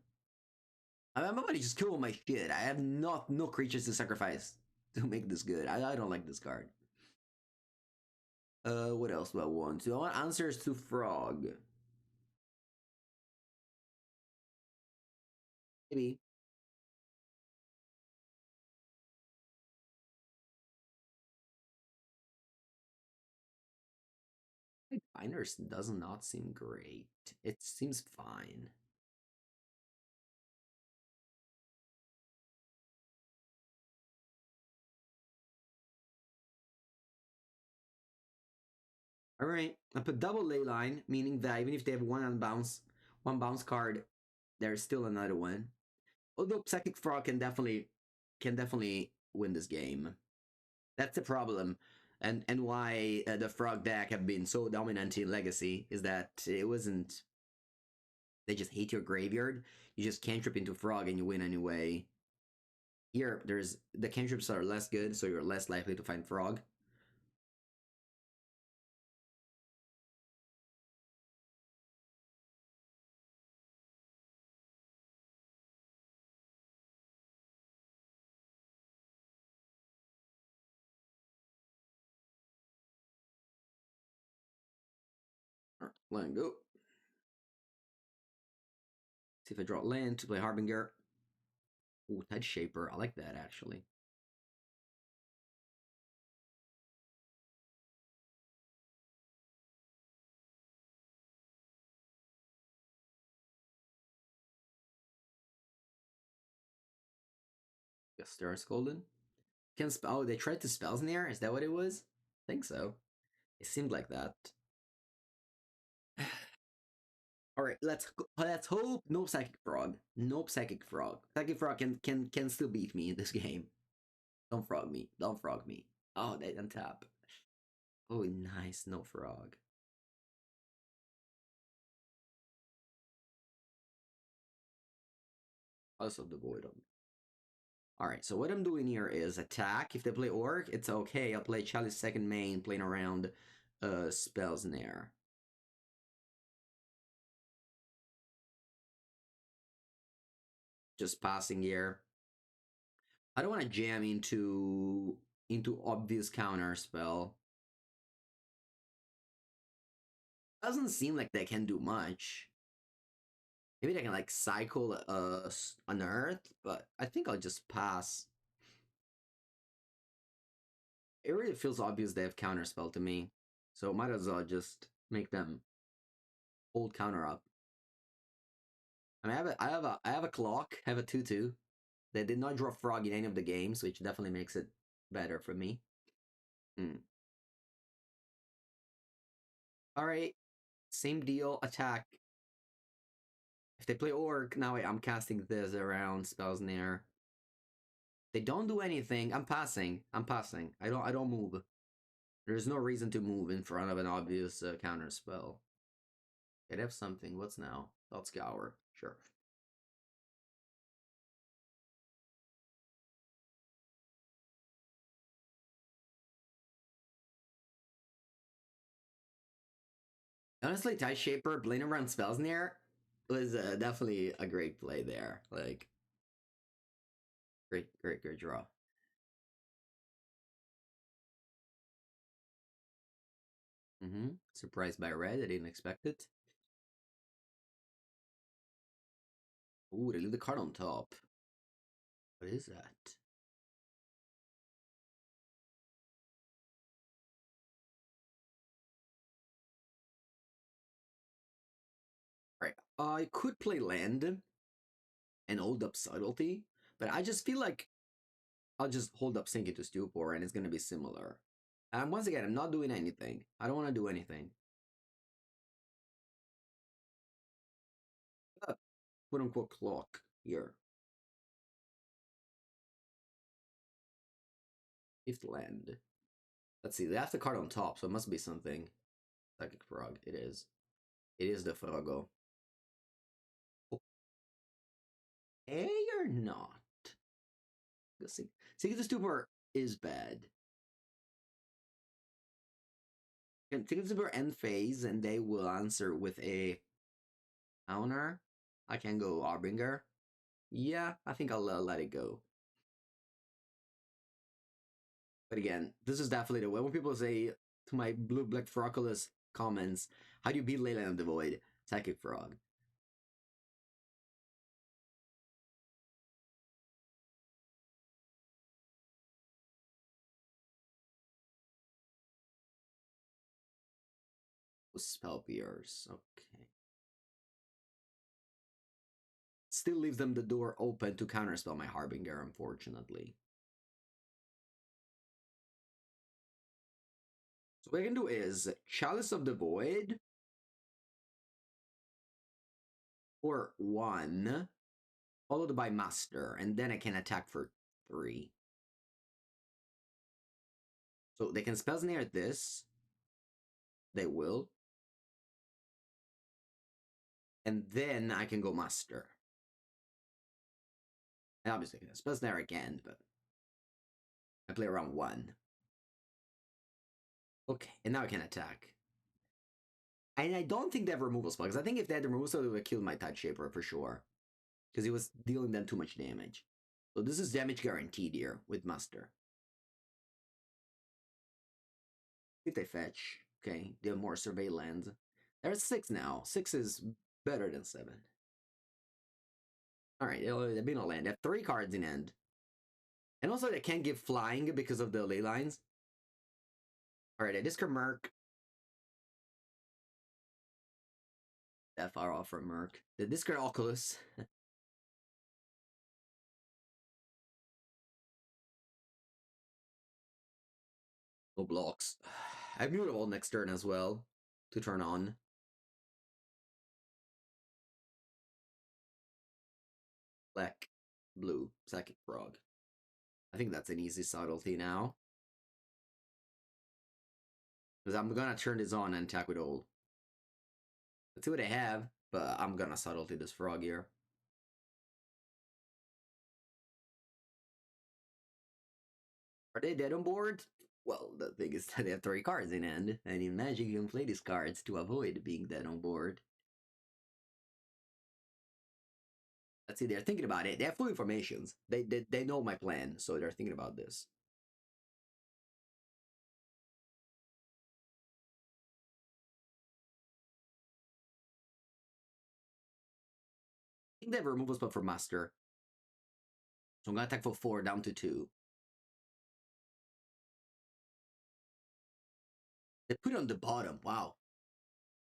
I'm about to just kill my shit. I have no creatures to sacrifice to make this good. I don't like this card. What else do I want? Do I want answers to Frog? Maybe. Binders does not seem great. It seems fine. All right, I put double ley line, meaning that even if they have one bounce card, there's still another one. Although Psychic Frog can definitely win this game. That's the problem, and why the Frog deck have been so dominant in Legacy is that it wasn't. They just hate your graveyard. You just cantrip into Frog and you win anyway. Here, there's the cantrips are less good, so you're less likely to find Frog. Alright, let go. See if I draw land to play Harbinger. Ooh, Tide Shaper. I like that actually. Star Golden. Oh, they tried to spells in the air? Is that what it was? I think so. It seemed like that. Alright, let's hope no Psychic Frog. No Psychic Frog. Psychic Frog can still beat me in this game. Don't frog me. Don't frog me. Oh, they untap. Oh, nice. No frog. Also devoid them. Alright, so what I'm doing here is attack. If they play Orc, it's okay. I'll play Chalice second main, playing around spells in there. Just passing here. I don't want to jam into obvious counter spell. Doesn't seem like they can do much. Maybe they can like cycle an earth, but I think I'll just pass. It really feels obvious they have counter spell to me, so might as well just make them hold counter up. I mean, I have a clock, I have a 2/2. They did not draw frog in any of the games, which definitely makes it better for me. All right, same deal. Attack. If they play orc, now I'm casting this around spells in the air. They don't do anything. I'm passing. I'm passing. I don't move. There's no reason to move in front of an obvious counter spell. They'd have something. What's now? Thought Scour. Sure. Honestly, Tie Shaper playing around spells in the air was definitely a great play there. Like, great draw. Surprised by red. I didn't expect it. Ooh, they leave the card on top. What is that? Right. I could play land and hold up subtlety, but I just feel like I'll just hold up sink into stupor and it's gonna be similar. And once again, I'm not doing anything. I don't want to do anything. Quote unquote clock here. Fifth land. Let's see, they have the card on top, so it must be something. Psychic Frog. It is. It is the Frogo. Okay or not? Sink into stupor is bad. Can take it to their end phase, and they will answer with a counter. I can go Harbinger. Yeah, I think I'll let it go. But again, this is definitely the way when people say to my blue black Froculus comments, how do you beat Leyline of the Void? Psychic Frog. Spell Pierce. Okay. Still leaves them the door open to counterspell my Harbinger, unfortunately. So what I can do is Chalice of the Void for 1, followed by Master, and then I can attack for 3. So they can spell snare this. They will. And then I can go Master. And obviously I can spell snare again, but I play around 1. Okay, and now I can attack. And I don't think they have removal spell, because I think if they had the removal spell, they would have killed my Tide Shaper for sure. Because he was dealing them too much damage. So this is damage guaranteed here with Master. If they fetch, okay, they have more survey lands. They're at 6 now. 6 is better than 7. Alright, they've been a land. They have 3 cards in end. And also they can't give flying because of the ley lines. Alright, I discard Merc. That far off from Merc. They discard Oculus. No blocks. I have Mutable next turn as well to turn on. Black, blue, Psychic Frog. I think that's an easy subtlety now. Because I'm gonna turn this on and attack with old. Let's see what I have, but I'm gonna subtlety this frog here. Are they dead on board? Well, the thing is that they have 3 cards in hand, and in Magic you can play these cards to avoid being dead on board. Let's see, they're thinking about it. They have full informations. They know my plan, so they're thinking about this. I think they have a removal spell for Master. So I'm gonna attack for 4 down to 2. They put it on the bottom. Wow.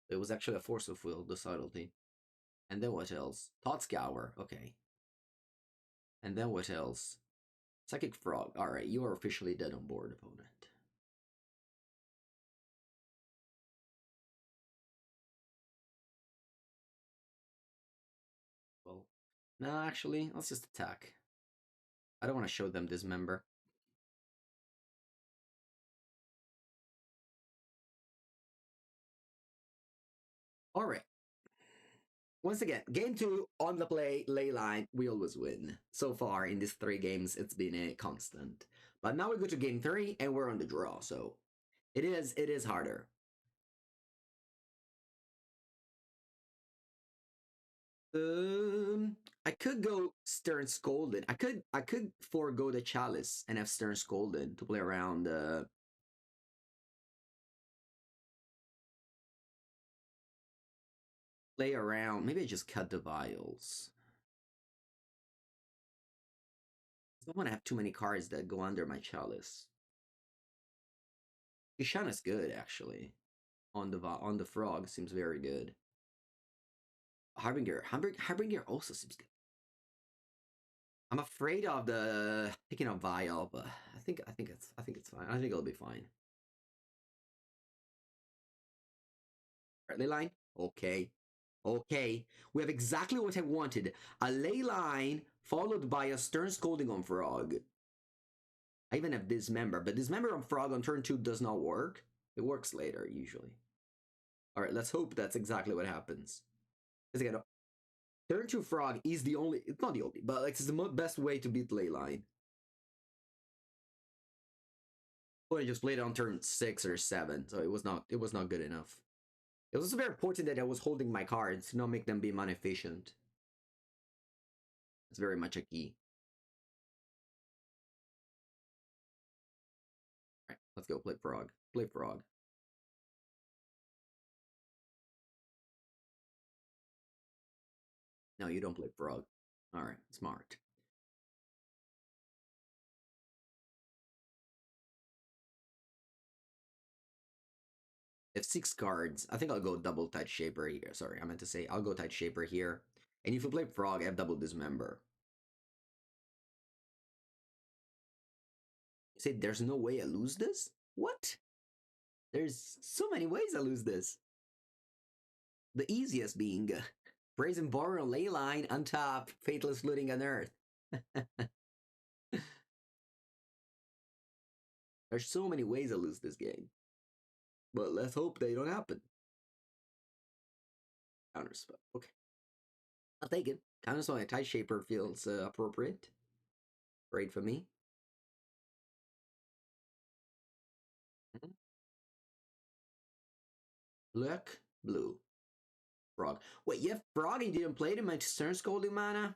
It was actually a Force of Will, the subtlety. And then what else? Thought Scour. Okay. And then what else? Psychic Frog. Alright, you are officially dead on board, opponent. Well, no, actually, let's just attack. I don't want to show them Dismember. Alright. Once again, game 2 on the play, ley line, we always win. So far in these 3 games, it's been a constant. But now we go to game 3 and we're on the draw, so it is harder. I could go Stern Scolded. I could forego the Chalice and have Stern Scolded to play around maybe I just cut the vials. I don't want to have too many cards that go under my Chalice. Kishan is good actually. On the frog seems very good. Harbinger also seems good. I'm afraid of the picking up vial, but I think it's fine. I think it'll be fine. Ley line? Okay. Okay. We have exactly what I wanted. A ley line followed by a Stern Scolding on Frog. I even have Dismember, but Dismember on Frog on turn 2 does not work. It works later, usually. Alright, let's hope that's exactly what happens. Because again, turn 2 Frog is the only, it's not the only, but like it's the best way to beat ley line. Well, I just played it on turn 6 or 7, so it was not good enough. It was also very important that I was holding my cards to not make them be mana efficient. It's very much a key. Alright, let's go play Frog. Play Frog. No, you don't play Frog. Alright, smart. If 6 cards, I think I'll go double Tide Shaper here. Sorry, I meant to say I'll go Tide Shaper here. And if you play Frog, I have double Dismember. You say there's no way I lose this? What? There's so many ways I lose this. The easiest being Brazen Borrow, Leyline, untap, Fateless Looting, Unearth. There's so many ways I lose this game. But let's hope they don't happen. Counterspell. Okay. I'll take it. Counterspell and Tide Shaper feels appropriate. Great for me. Black, blue. Frog. Wait, you have Frog and you didn't play it in my turn Scolding mana?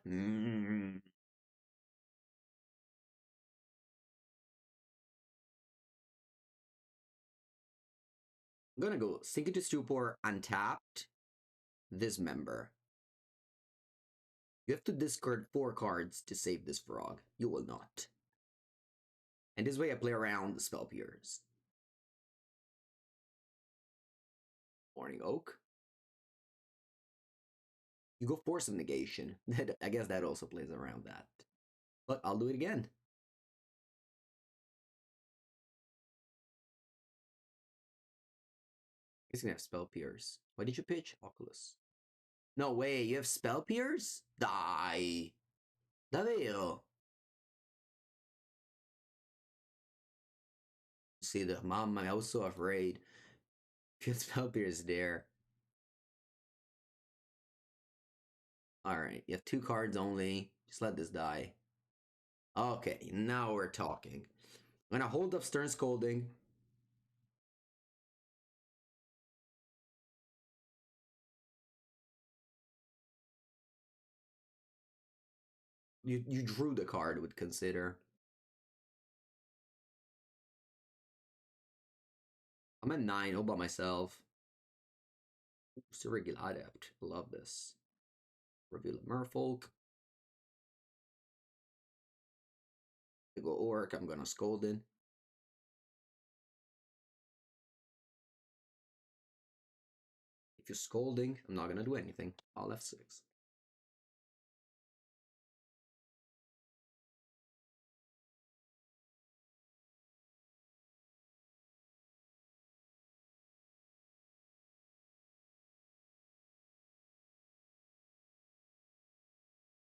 I'm gonna go Sink into Stupor, untapped, Dismember. You have to discard 4 cards to save this Frog. You will not. And this way I play around the Spell Pierce. Morning Oak. You go Force of Negation. I guess that also plays around that. But I'll do it again. He's gonna have Spell Pierce. Why did you pitch Oculus? No way, you have Spell Pierce? Die. Davvero. See the mama, I was so afraid. If you had Spell Pierce there. Alright, you have 2 cards only. Just let this die. Okay, now we're talking. I'm gonna hold up Stern Scolding. You drew the card with Consider. I'm at 9 all by myself. It's a regular adept. Love this. Reveal a Merfolk. I go Orc, I'm gonna Scolding. If you're Scolding, I'm not gonna do anything. I'll F6.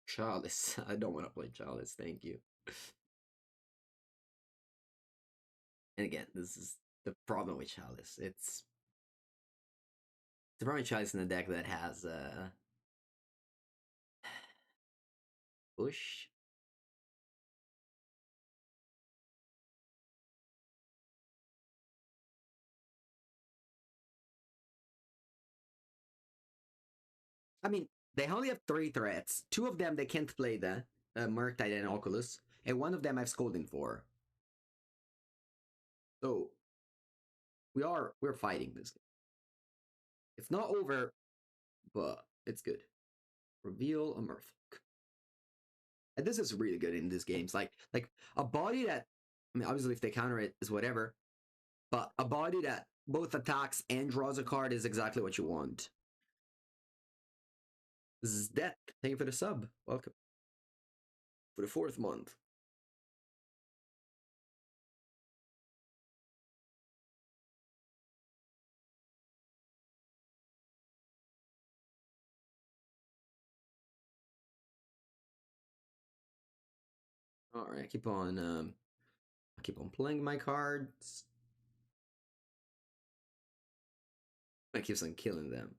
Chalice. I don't want to play Chalice, thank you. And again, this is the problem with Chalice. It's the problem with Chalice in a deck that has Bush. I mean, they only have 3 threats. 2 of them they can't play the Murktide and Oculus, and 1 of them I've Scolding for. So we're fighting this game. It's not over, but it's good. Reveal a Merfolk. And this is really good in these games. Like a body that, I mean, obviously if they counter it is whatever, but a body that both attacks and draws a card is exactly what you want. Zdet, thank you for the sub. Welcome. For the 4th month. Alright, I keep on playing my cards. I keep on killing them.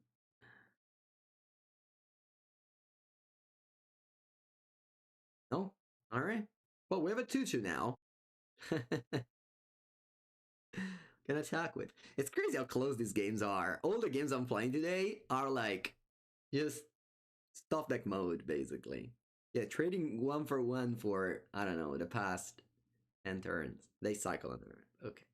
No? Alright. Well, we have a 2-2 now. Can attack with. It's crazy how close these games are. All the games I'm playing today are like just stuff deck mode, basically. Yeah, trading 1 for, I don't know, the past 10 turns. They cycle on there. Okay.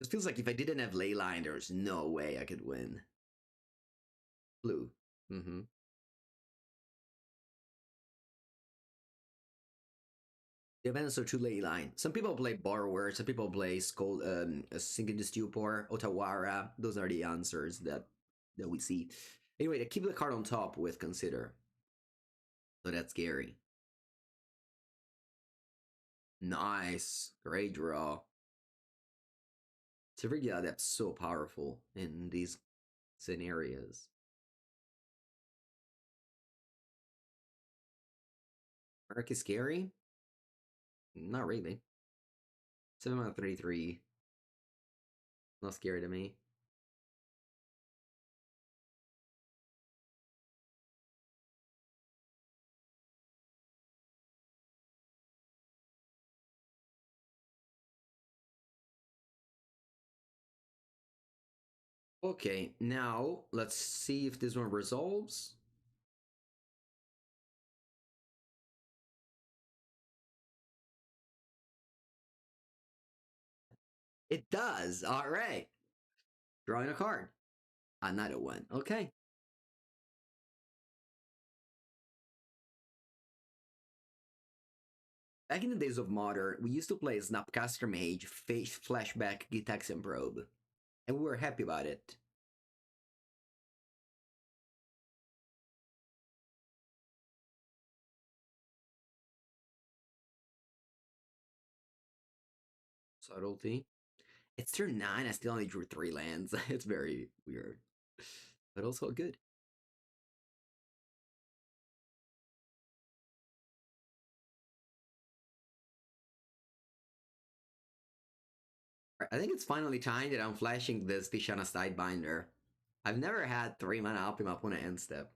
It feels like if I didn't have Leyline, there's no way I could win. Blue. Mm-hmm. The events are too Leyline. Some people play Borrower, some people play Skull, Sinking the Stupor, Otawara. Those are the answers that we see. Anyway, to keep the card on top with Consider. So that's scary. Nice. Great draw. Sevilla Adept's so powerful in these scenarios. Arc is scary? Not really. 7 out of 33. Not scary to me. Okay, now let's see if this one resolves. It does. All right. Drawing a card. Another one. Okay. Back in the days of Modern, we used to play Snapcaster Mage, Face Flashback, Gitax, and Probe. And we were happy about it. Subtlety. It's turn 9, I still only drew 3 lands. It's very weird. But also good. I think it's finally time that I'm flashing this Tishana Sidebinder. I've never had 3 mana up him up on an end step.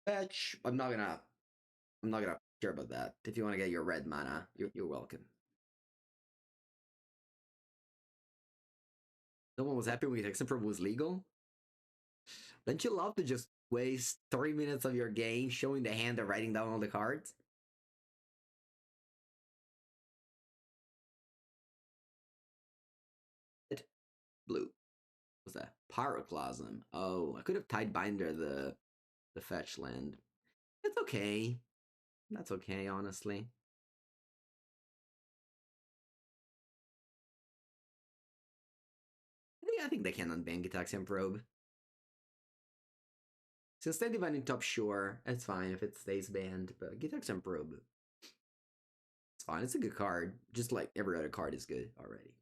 Fetch. I'm not gonna care about that. If you want to get your red mana, you're welcome. No one was happy when Hexenprobe was legal. Don't you love to just waste 3 minutes of your game showing the hand and writing down all the cards? Blue. What's that? Pyroclasm. Oh, I could have Tidebinder the fetch land. It's okay. That's okay, honestly. I think they can unban Gitaxian Probe. Since they're dividing top, sure, it's fine if it stays banned, but Gitaxian Probe, it's fine. It's a good card, just like every other card is good already.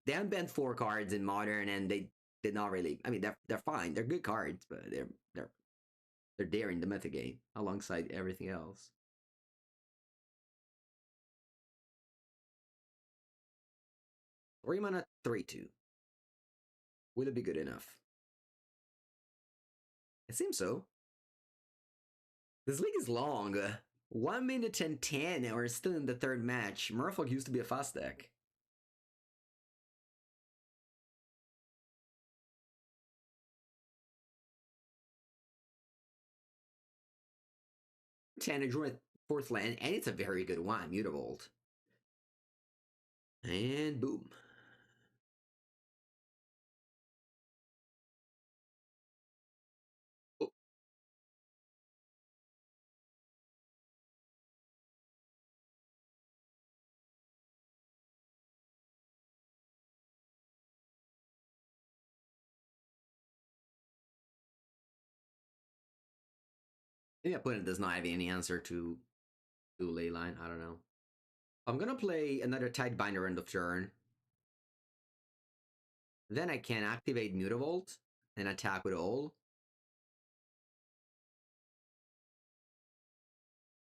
They unbanned 4 cards in Modern, and they did not really. I mean, they're fine. They're good cards, but they're there in the metagame alongside everything else. Three mana, 3/2. Will it be good enough? It seems so. This league is long. 1 minute and 10, and we're still in the third match. Merfolk used to be a fast deck. 10, I drew a 4th land, and it's a very good one, Mutavault. And boom. Oh. Maybe opponent does not have any answer to Leyline. I don't know. I'm gonna play another Tidebinder end of turn. Then I can activate Mutavault and attack with all.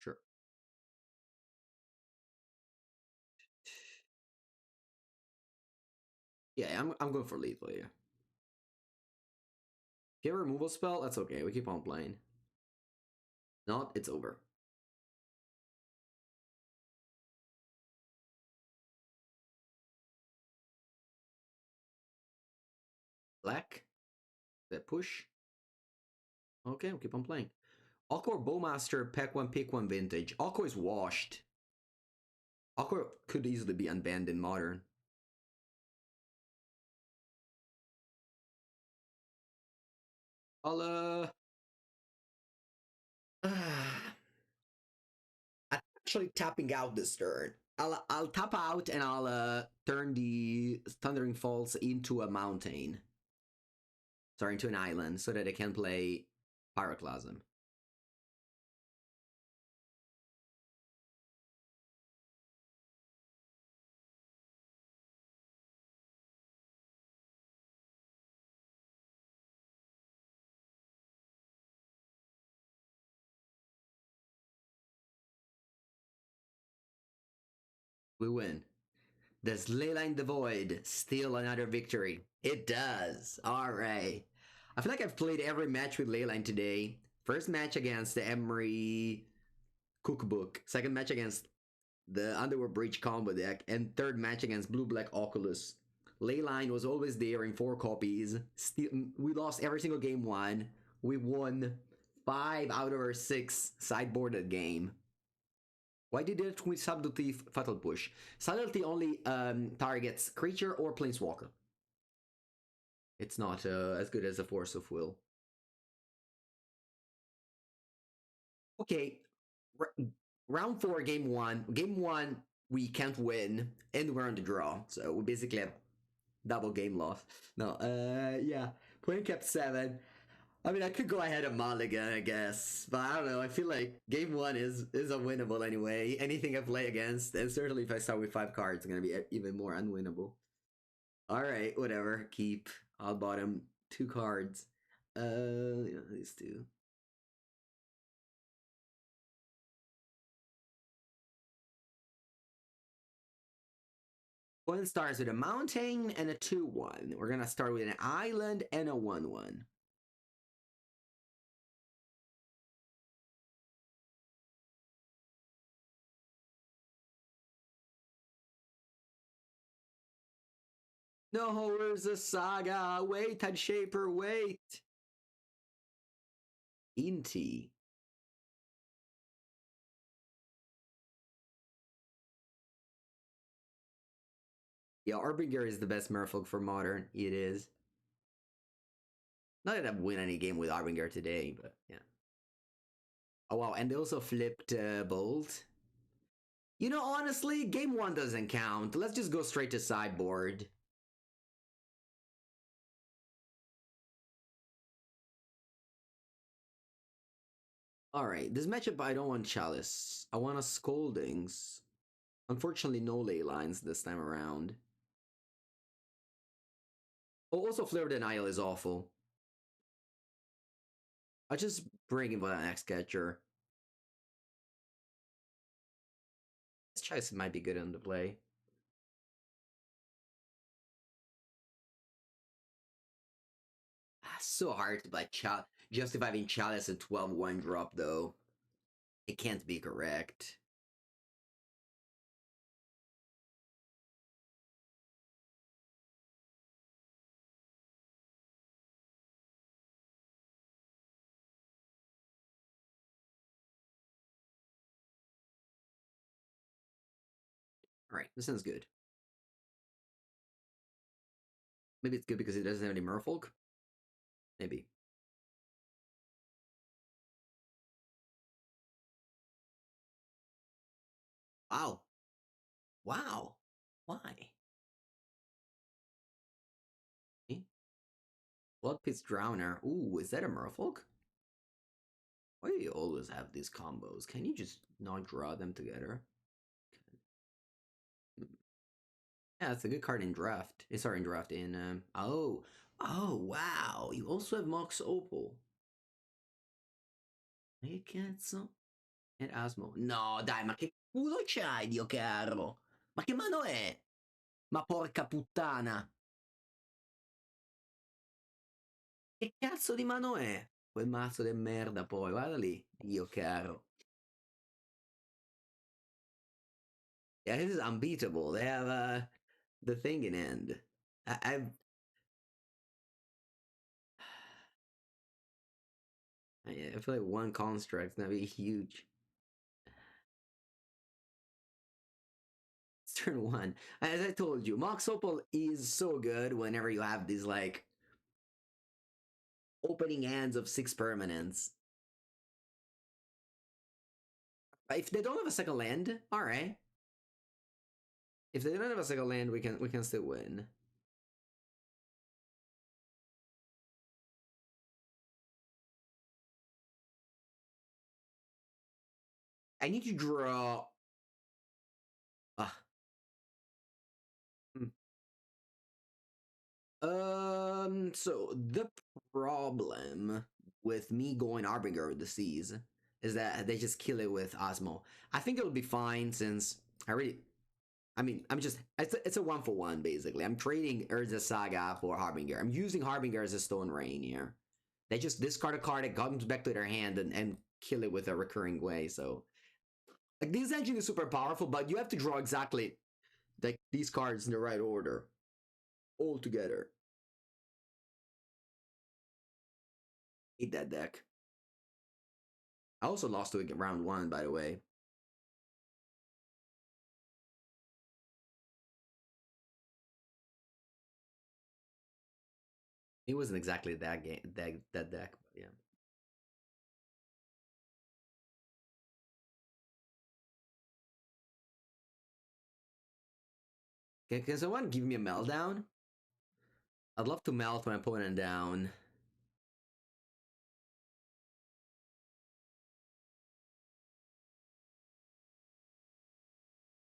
Sure. Yeah, I'm going for lethal, yeah. If you have a removal spell, that's okay. We keep on playing. Not, it's over. Black. That push. Okay, we'll keep on playing. Alcor Bowmaster, pack one, pick one vintage. Alcor is washed. Alcor could easily be unbanned in modern. I'll I'm actually tapping out this turn. I'll tap out and I'll turn the Thundering Falls into a mountain. Sorry, into an island so that I can play Pyroclasm. We win. Does Leyline the Void steal another victory? It does. Alright. I feel like I've played every match with Leyline today. First match against the Emery Cookbook. Second match against the Underworld Breach combo deck. And third match against Blue Black Oculus. Leyline was always there in 4 copies. We lost every single game 1. We won 5 out of our 6 sideboarded game. Why did it with Subtlety Fatal Push? Subtlety only targets creature or planeswalker. It's not as good as a Force of Will. Okay, round 4, game 1. Game 1, we can't win, and we're on the draw. So we basically have double game loss. No, yeah. Playing cap 7. I mean, I could go ahead of Mulligan, I guess. But I don't know, I feel like game 1 is unwinnable anyway. Anything I play against, and certainly if I start with 5 cards, it's going to be even more unwinnable. Alright, whatever. Keep. I'll bottom 2 cards. Yeah, these 2. One starts with a mountain and a 2-1. We're going to start with an island and a 1-1. No, where's the saga? Wait, Tide Shaper, wait. Inti. Yeah, Arbinger is the best Merfolk for modern. It is. Not that I've win any game with Arbinger today, but yeah. Oh wow, and they also flipped Bolt. You know, honestly, game 1 doesn't count. Let's just go straight to sideboard. Alright, this matchup I don't want Chalice. I want a Scoldings. Unfortunately, no ley lines this time around. Oh, also Flare of Denial is awful. I'll just bring in an X-Catcher. This Chalice might be good on the play. So hard to buy justify having Chalice at 12-1 drop, though. It can't be correct. Alright, this sounds good. Maybe it's good because it doesn't have any Merfolk? Maybe. Wow. Wow. Why? Bloodpit's Drowner. Ooh, is that a Merfolk? Why do you always have these combos? Can you just not draw them together? Yeah, it's a good card in draft. Sorry, in draft in oh wow. You also have Mox Opal. E cazzo? Ed Asmo. No, dai, ma che culo c'hai, Dio caro? Ma che mano è? Ma porca puttana. Che cazzo di mano è Quel mazzo di merda poi, guarda lì, io caro. Yeah, this is unbeatable. They have the thing in end. I I feel like one construct's gonna be huge. It's turn one. As I told you, Mox Opal is so good whenever you have these like opening hands of 6 permanents. If they don't have a second land, alright. If they don't have a second land, we can still win. I need to draw. Uh, so the problem with me going Harbinger of the Seas is that they just kill it with Asmo. I think it'll be fine since I'm just it's a 1-for-1 basically. I'm trading Urza Saga for Harbinger. I'm using Harbinger as a Stone Rain here. They just discard a card that comes back to their hand and kill it with a recurring way. So like this engine is super powerful, but you have to draw exactly like these cards in the right order all together. Hate that deck. I also lost to it round 1, by the way. It wasn't exactly that game, that deck, but yeah. Can someone give me a meltdown? I'd love to melt my opponent down.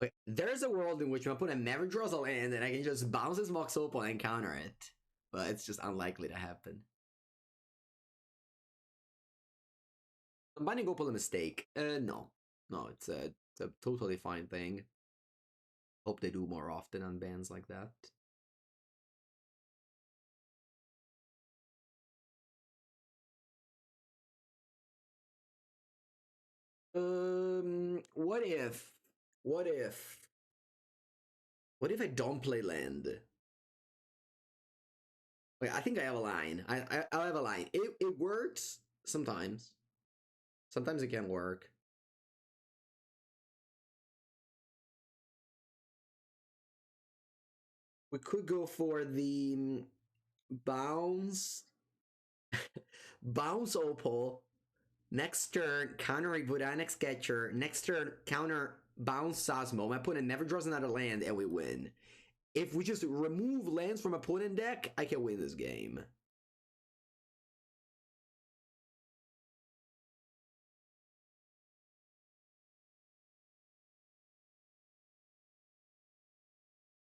Wait, there's a world in which my opponent never draws a land and I can just bounce his Mox Opal and counter it. But it's just unlikely to happen. Combining Opal a mistake? No. No, it's a totally fine thing. Hope they do more often on bans like that. What if? What if? What if I don't play land? Wait, I think I have a line. I'll have a line. It works sometimes. Sometimes it can work. We could go for the bounce. Bounce Opal. Next turn, counter a Vodanic Sketcher. Next turn, counter bounce Asmo. My opponent never draws another land and we win. If we just remove lands from opponent deck, I can win this game.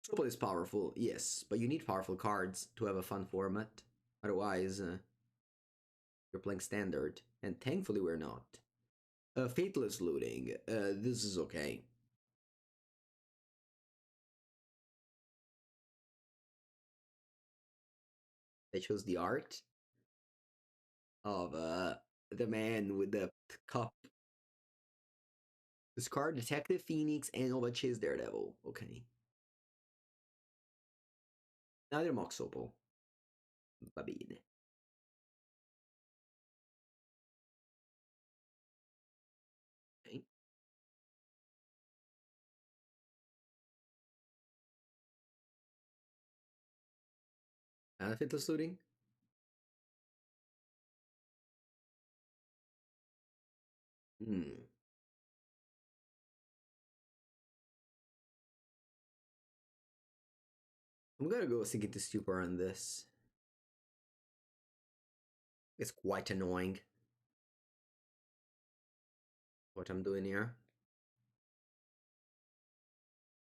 Triple is powerful, yes, but you need powerful cards to have a fun format. Otherwise, you're playing standard, and thankfully we're not. Faithless looting. This is okay. They chose the art of the man with the cup. Discard Detective Phoenix and Overchase Daredevil. Okay. Now they're Mox Opal. Va bene. Okay. Faithless looting. Hmm. I'm gonna go Sink into Stupor on this. It's quite annoying what I'm doing here.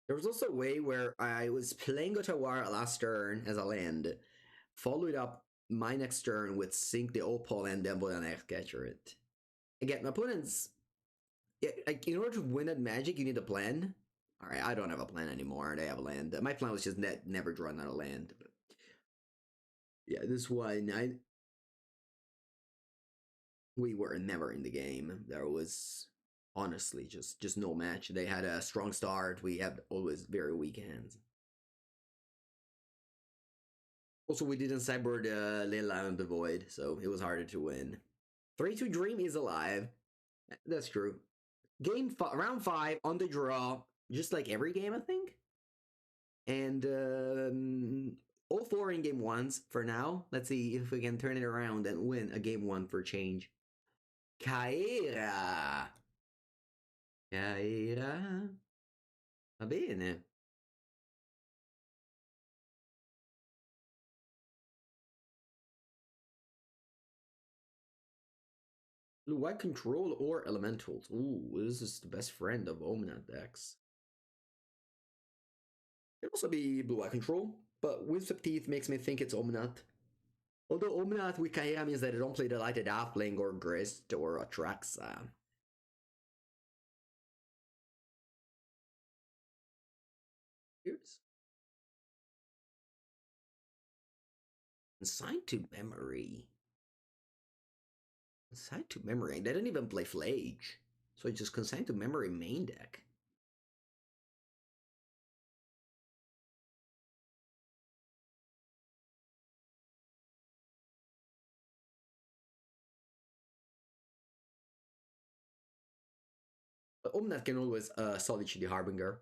There was also a way where I was playing Otawara last turn as a land, followed up my next turn with Sink the Opal and then Vodanic Catcher it. Again, my opponent's. Yeah, like, in order to win at Magic, you need a plan. Alright, I don't have a plan anymore. They have a land. My plan was just never draw another land. But yeah, this one, We were never in the game. There was honestly just no match. They had a strong start. We had always very weak hands. Also, we didn't cyber the Lila and the Void, so it was harder to win. 3-2 Dream is alive. That's true. Round 5 on the draw, just like every game, I think. And all 4 in game 1s for now. Let's see if we can turn it around and win a game 1 for change. Kaira. Kaira. Va bene. Blue-white control or elementals. Ooh, this is the best friend of Omnath decks. It can also be blue-white control, but Wisp of Teeth makes me think it's Omnath. Although Omnath with Kaira means that I don't play the Lighted Halfling or Grist or Atraxa. Here's Consigned to Memory. Consigned to Memory. They didn't even play Flage. So it's just Consigned to Memory main deck. But Omnath can always Solitude the Harbinger.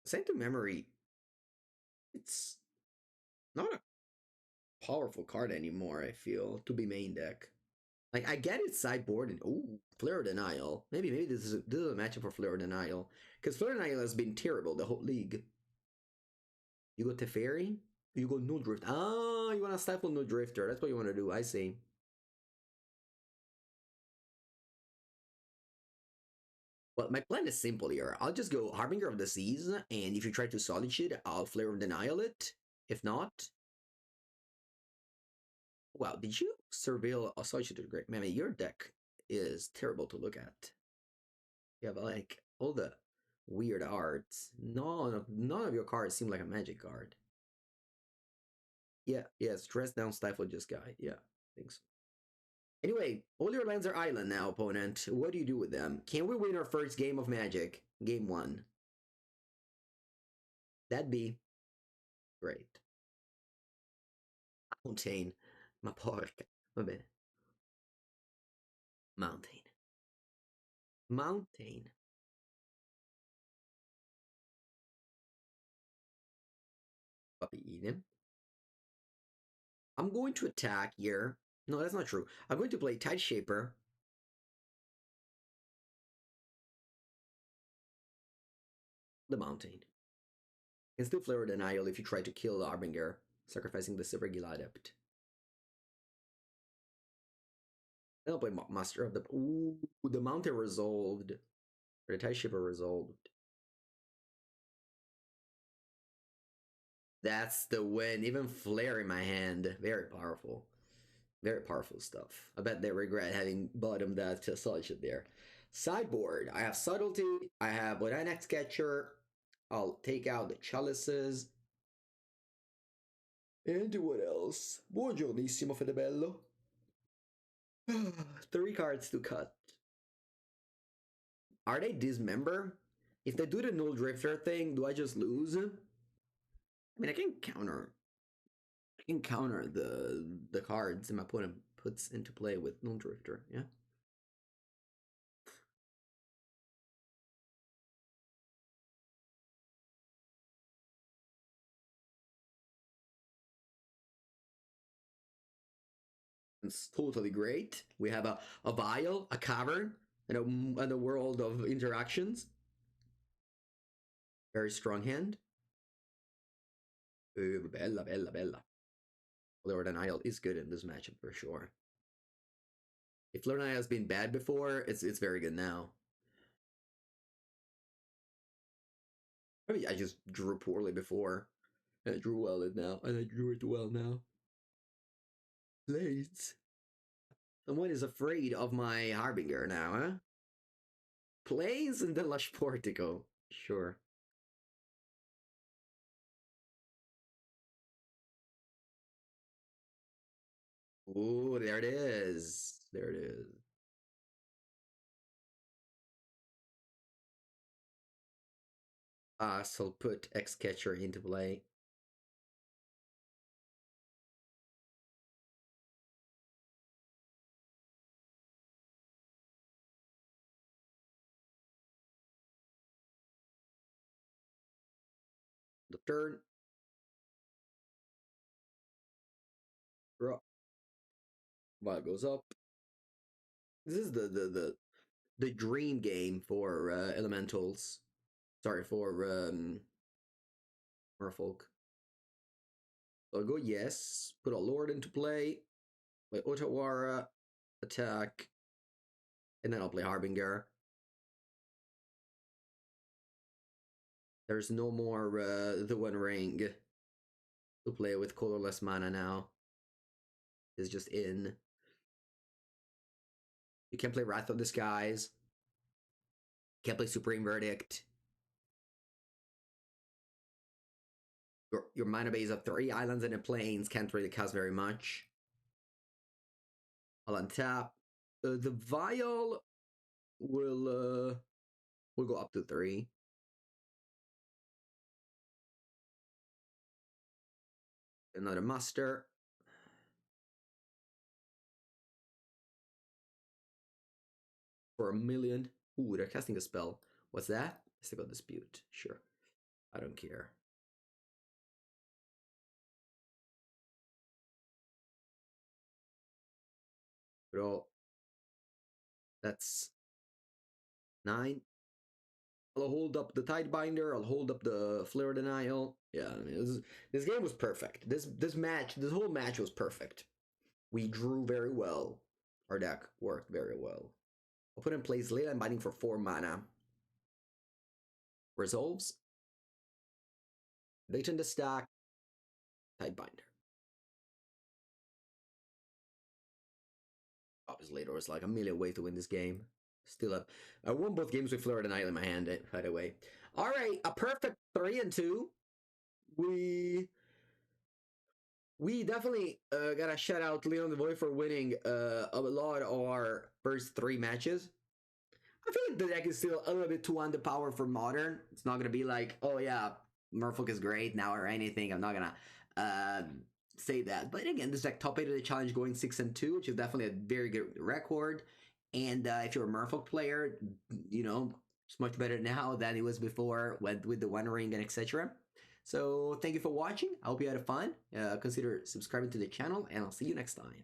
Consigned to Memory. It's not a powerful card anymore, I feel, to be main deck. Like, I get it sideboard and ooh, Flare Denial. Maybe this is a matchup for Flare Denial. Because Flare Denial has been terrible the whole league. You go Teferi? You go Null Drift. Ah, you want to stifle Null Drifter. That's what you want to do, I see. But my plan is simple here. I'll just go Harbinger of the Seas, and if you try to Solitude, I'll Flare Denial it. If not... Wow, did you surveil a Solitude? Great. Man, your deck is terrible to look at. You have, like, all the weird arts. None of your cards seem like a magic card. Yeah, Stress Down Stifle just guy. Yeah, I think so. Anyway, all your lands are island now, opponent. What do you do with them? Can we win our first game of Magic? Game 1. That'd be great. Mountain. Ma porca. Va bene. Mountain. Mountain. Va bene. I'm going to attack here. No, that's not true. I'm going to play Tide Shaper. The Mountain. And still Flare Denial if you try to kill the Harbinger, sacrificing the Silvergill Adept. Then I'll play Master of the... Ooh, the Mountain resolved. Or the Tide Shaper resolved. That's the win. Even Flare in my hand. Very powerful. Very powerful stuff. I bet they regret having bottomed that to Solitude there. Sideboard. I have Subtlety. I have Botanic Catcher. I'll take out the Chalices. And what else? Buongiornissimo, Fedebello. 3 cards to cut. Are they Dismember? If they do the Null Drifter thing, do I just lose? I mean, I can counter the cards my opponent puts into play with Null Drifter, yeah? It's totally great. We have a vial, a cavern, and a world of interactions. Very strong hand. Bella, bella, bella. Lord Denial is good in this matchup for sure. If Lord Denial has been bad before, it's very good now. Maybe I just drew poorly before. And I drew well now, and I drew it well now. Blades. Someone is afraid of my Harbinger now, huh? Plains and the Lush Portico. Sure. Ooh, there it is. There it is. So I'll put X Catcher into play. The turn. Draw. While goes up. This is the dream game for elementals. Sorry, for Merfolk. So I'll go yes. Put a Lord into play. Play Otawara. Attack. And then I'll play Harbinger. There's no more the One Ring to play with colorless mana now. It's just in. You can play Wrath of the Skies. Can't play Supreme Verdict. Your mana base of 3 islands and the plains can't really cast very much. I'll untap. The Vial will go up to 3. Another Muster. For 1,000,000. Ooh, they're casting a spell. What's that? Mystical Dispute. Sure. I don't care. But that's 9. I'll hold up the Tidebinder. I'll hold up the Flare Denial. Yeah, I mean, this game was perfect. This whole match was perfect. We drew very well. Our deck worked very well. I'll put in place Leyline Binding for 4 mana. Resolves. Late in the stack. Tidebinder. Obviously, there was like a million ways to win this game. Still up. I won both games with Florida Night in my hand, by the way. All right, a perfect 3-2. We definitely gotta shout out Leon the Boy for winning a lot of our first 3 matches. I feel like the deck is still a little bit too underpowered for Modern. It's not gonna be like, oh yeah, Merfolk is great now or anything. I'm not gonna say that. But again, this deck top 8 of the challenge going 6-2, which is definitely a very good record. And if you're a Merfolk player, you know, it's much better now than it was before with the One Ring and etc. So thank you for watching. I hope you had fun. Consider subscribing to the channel, and I'll see you next time.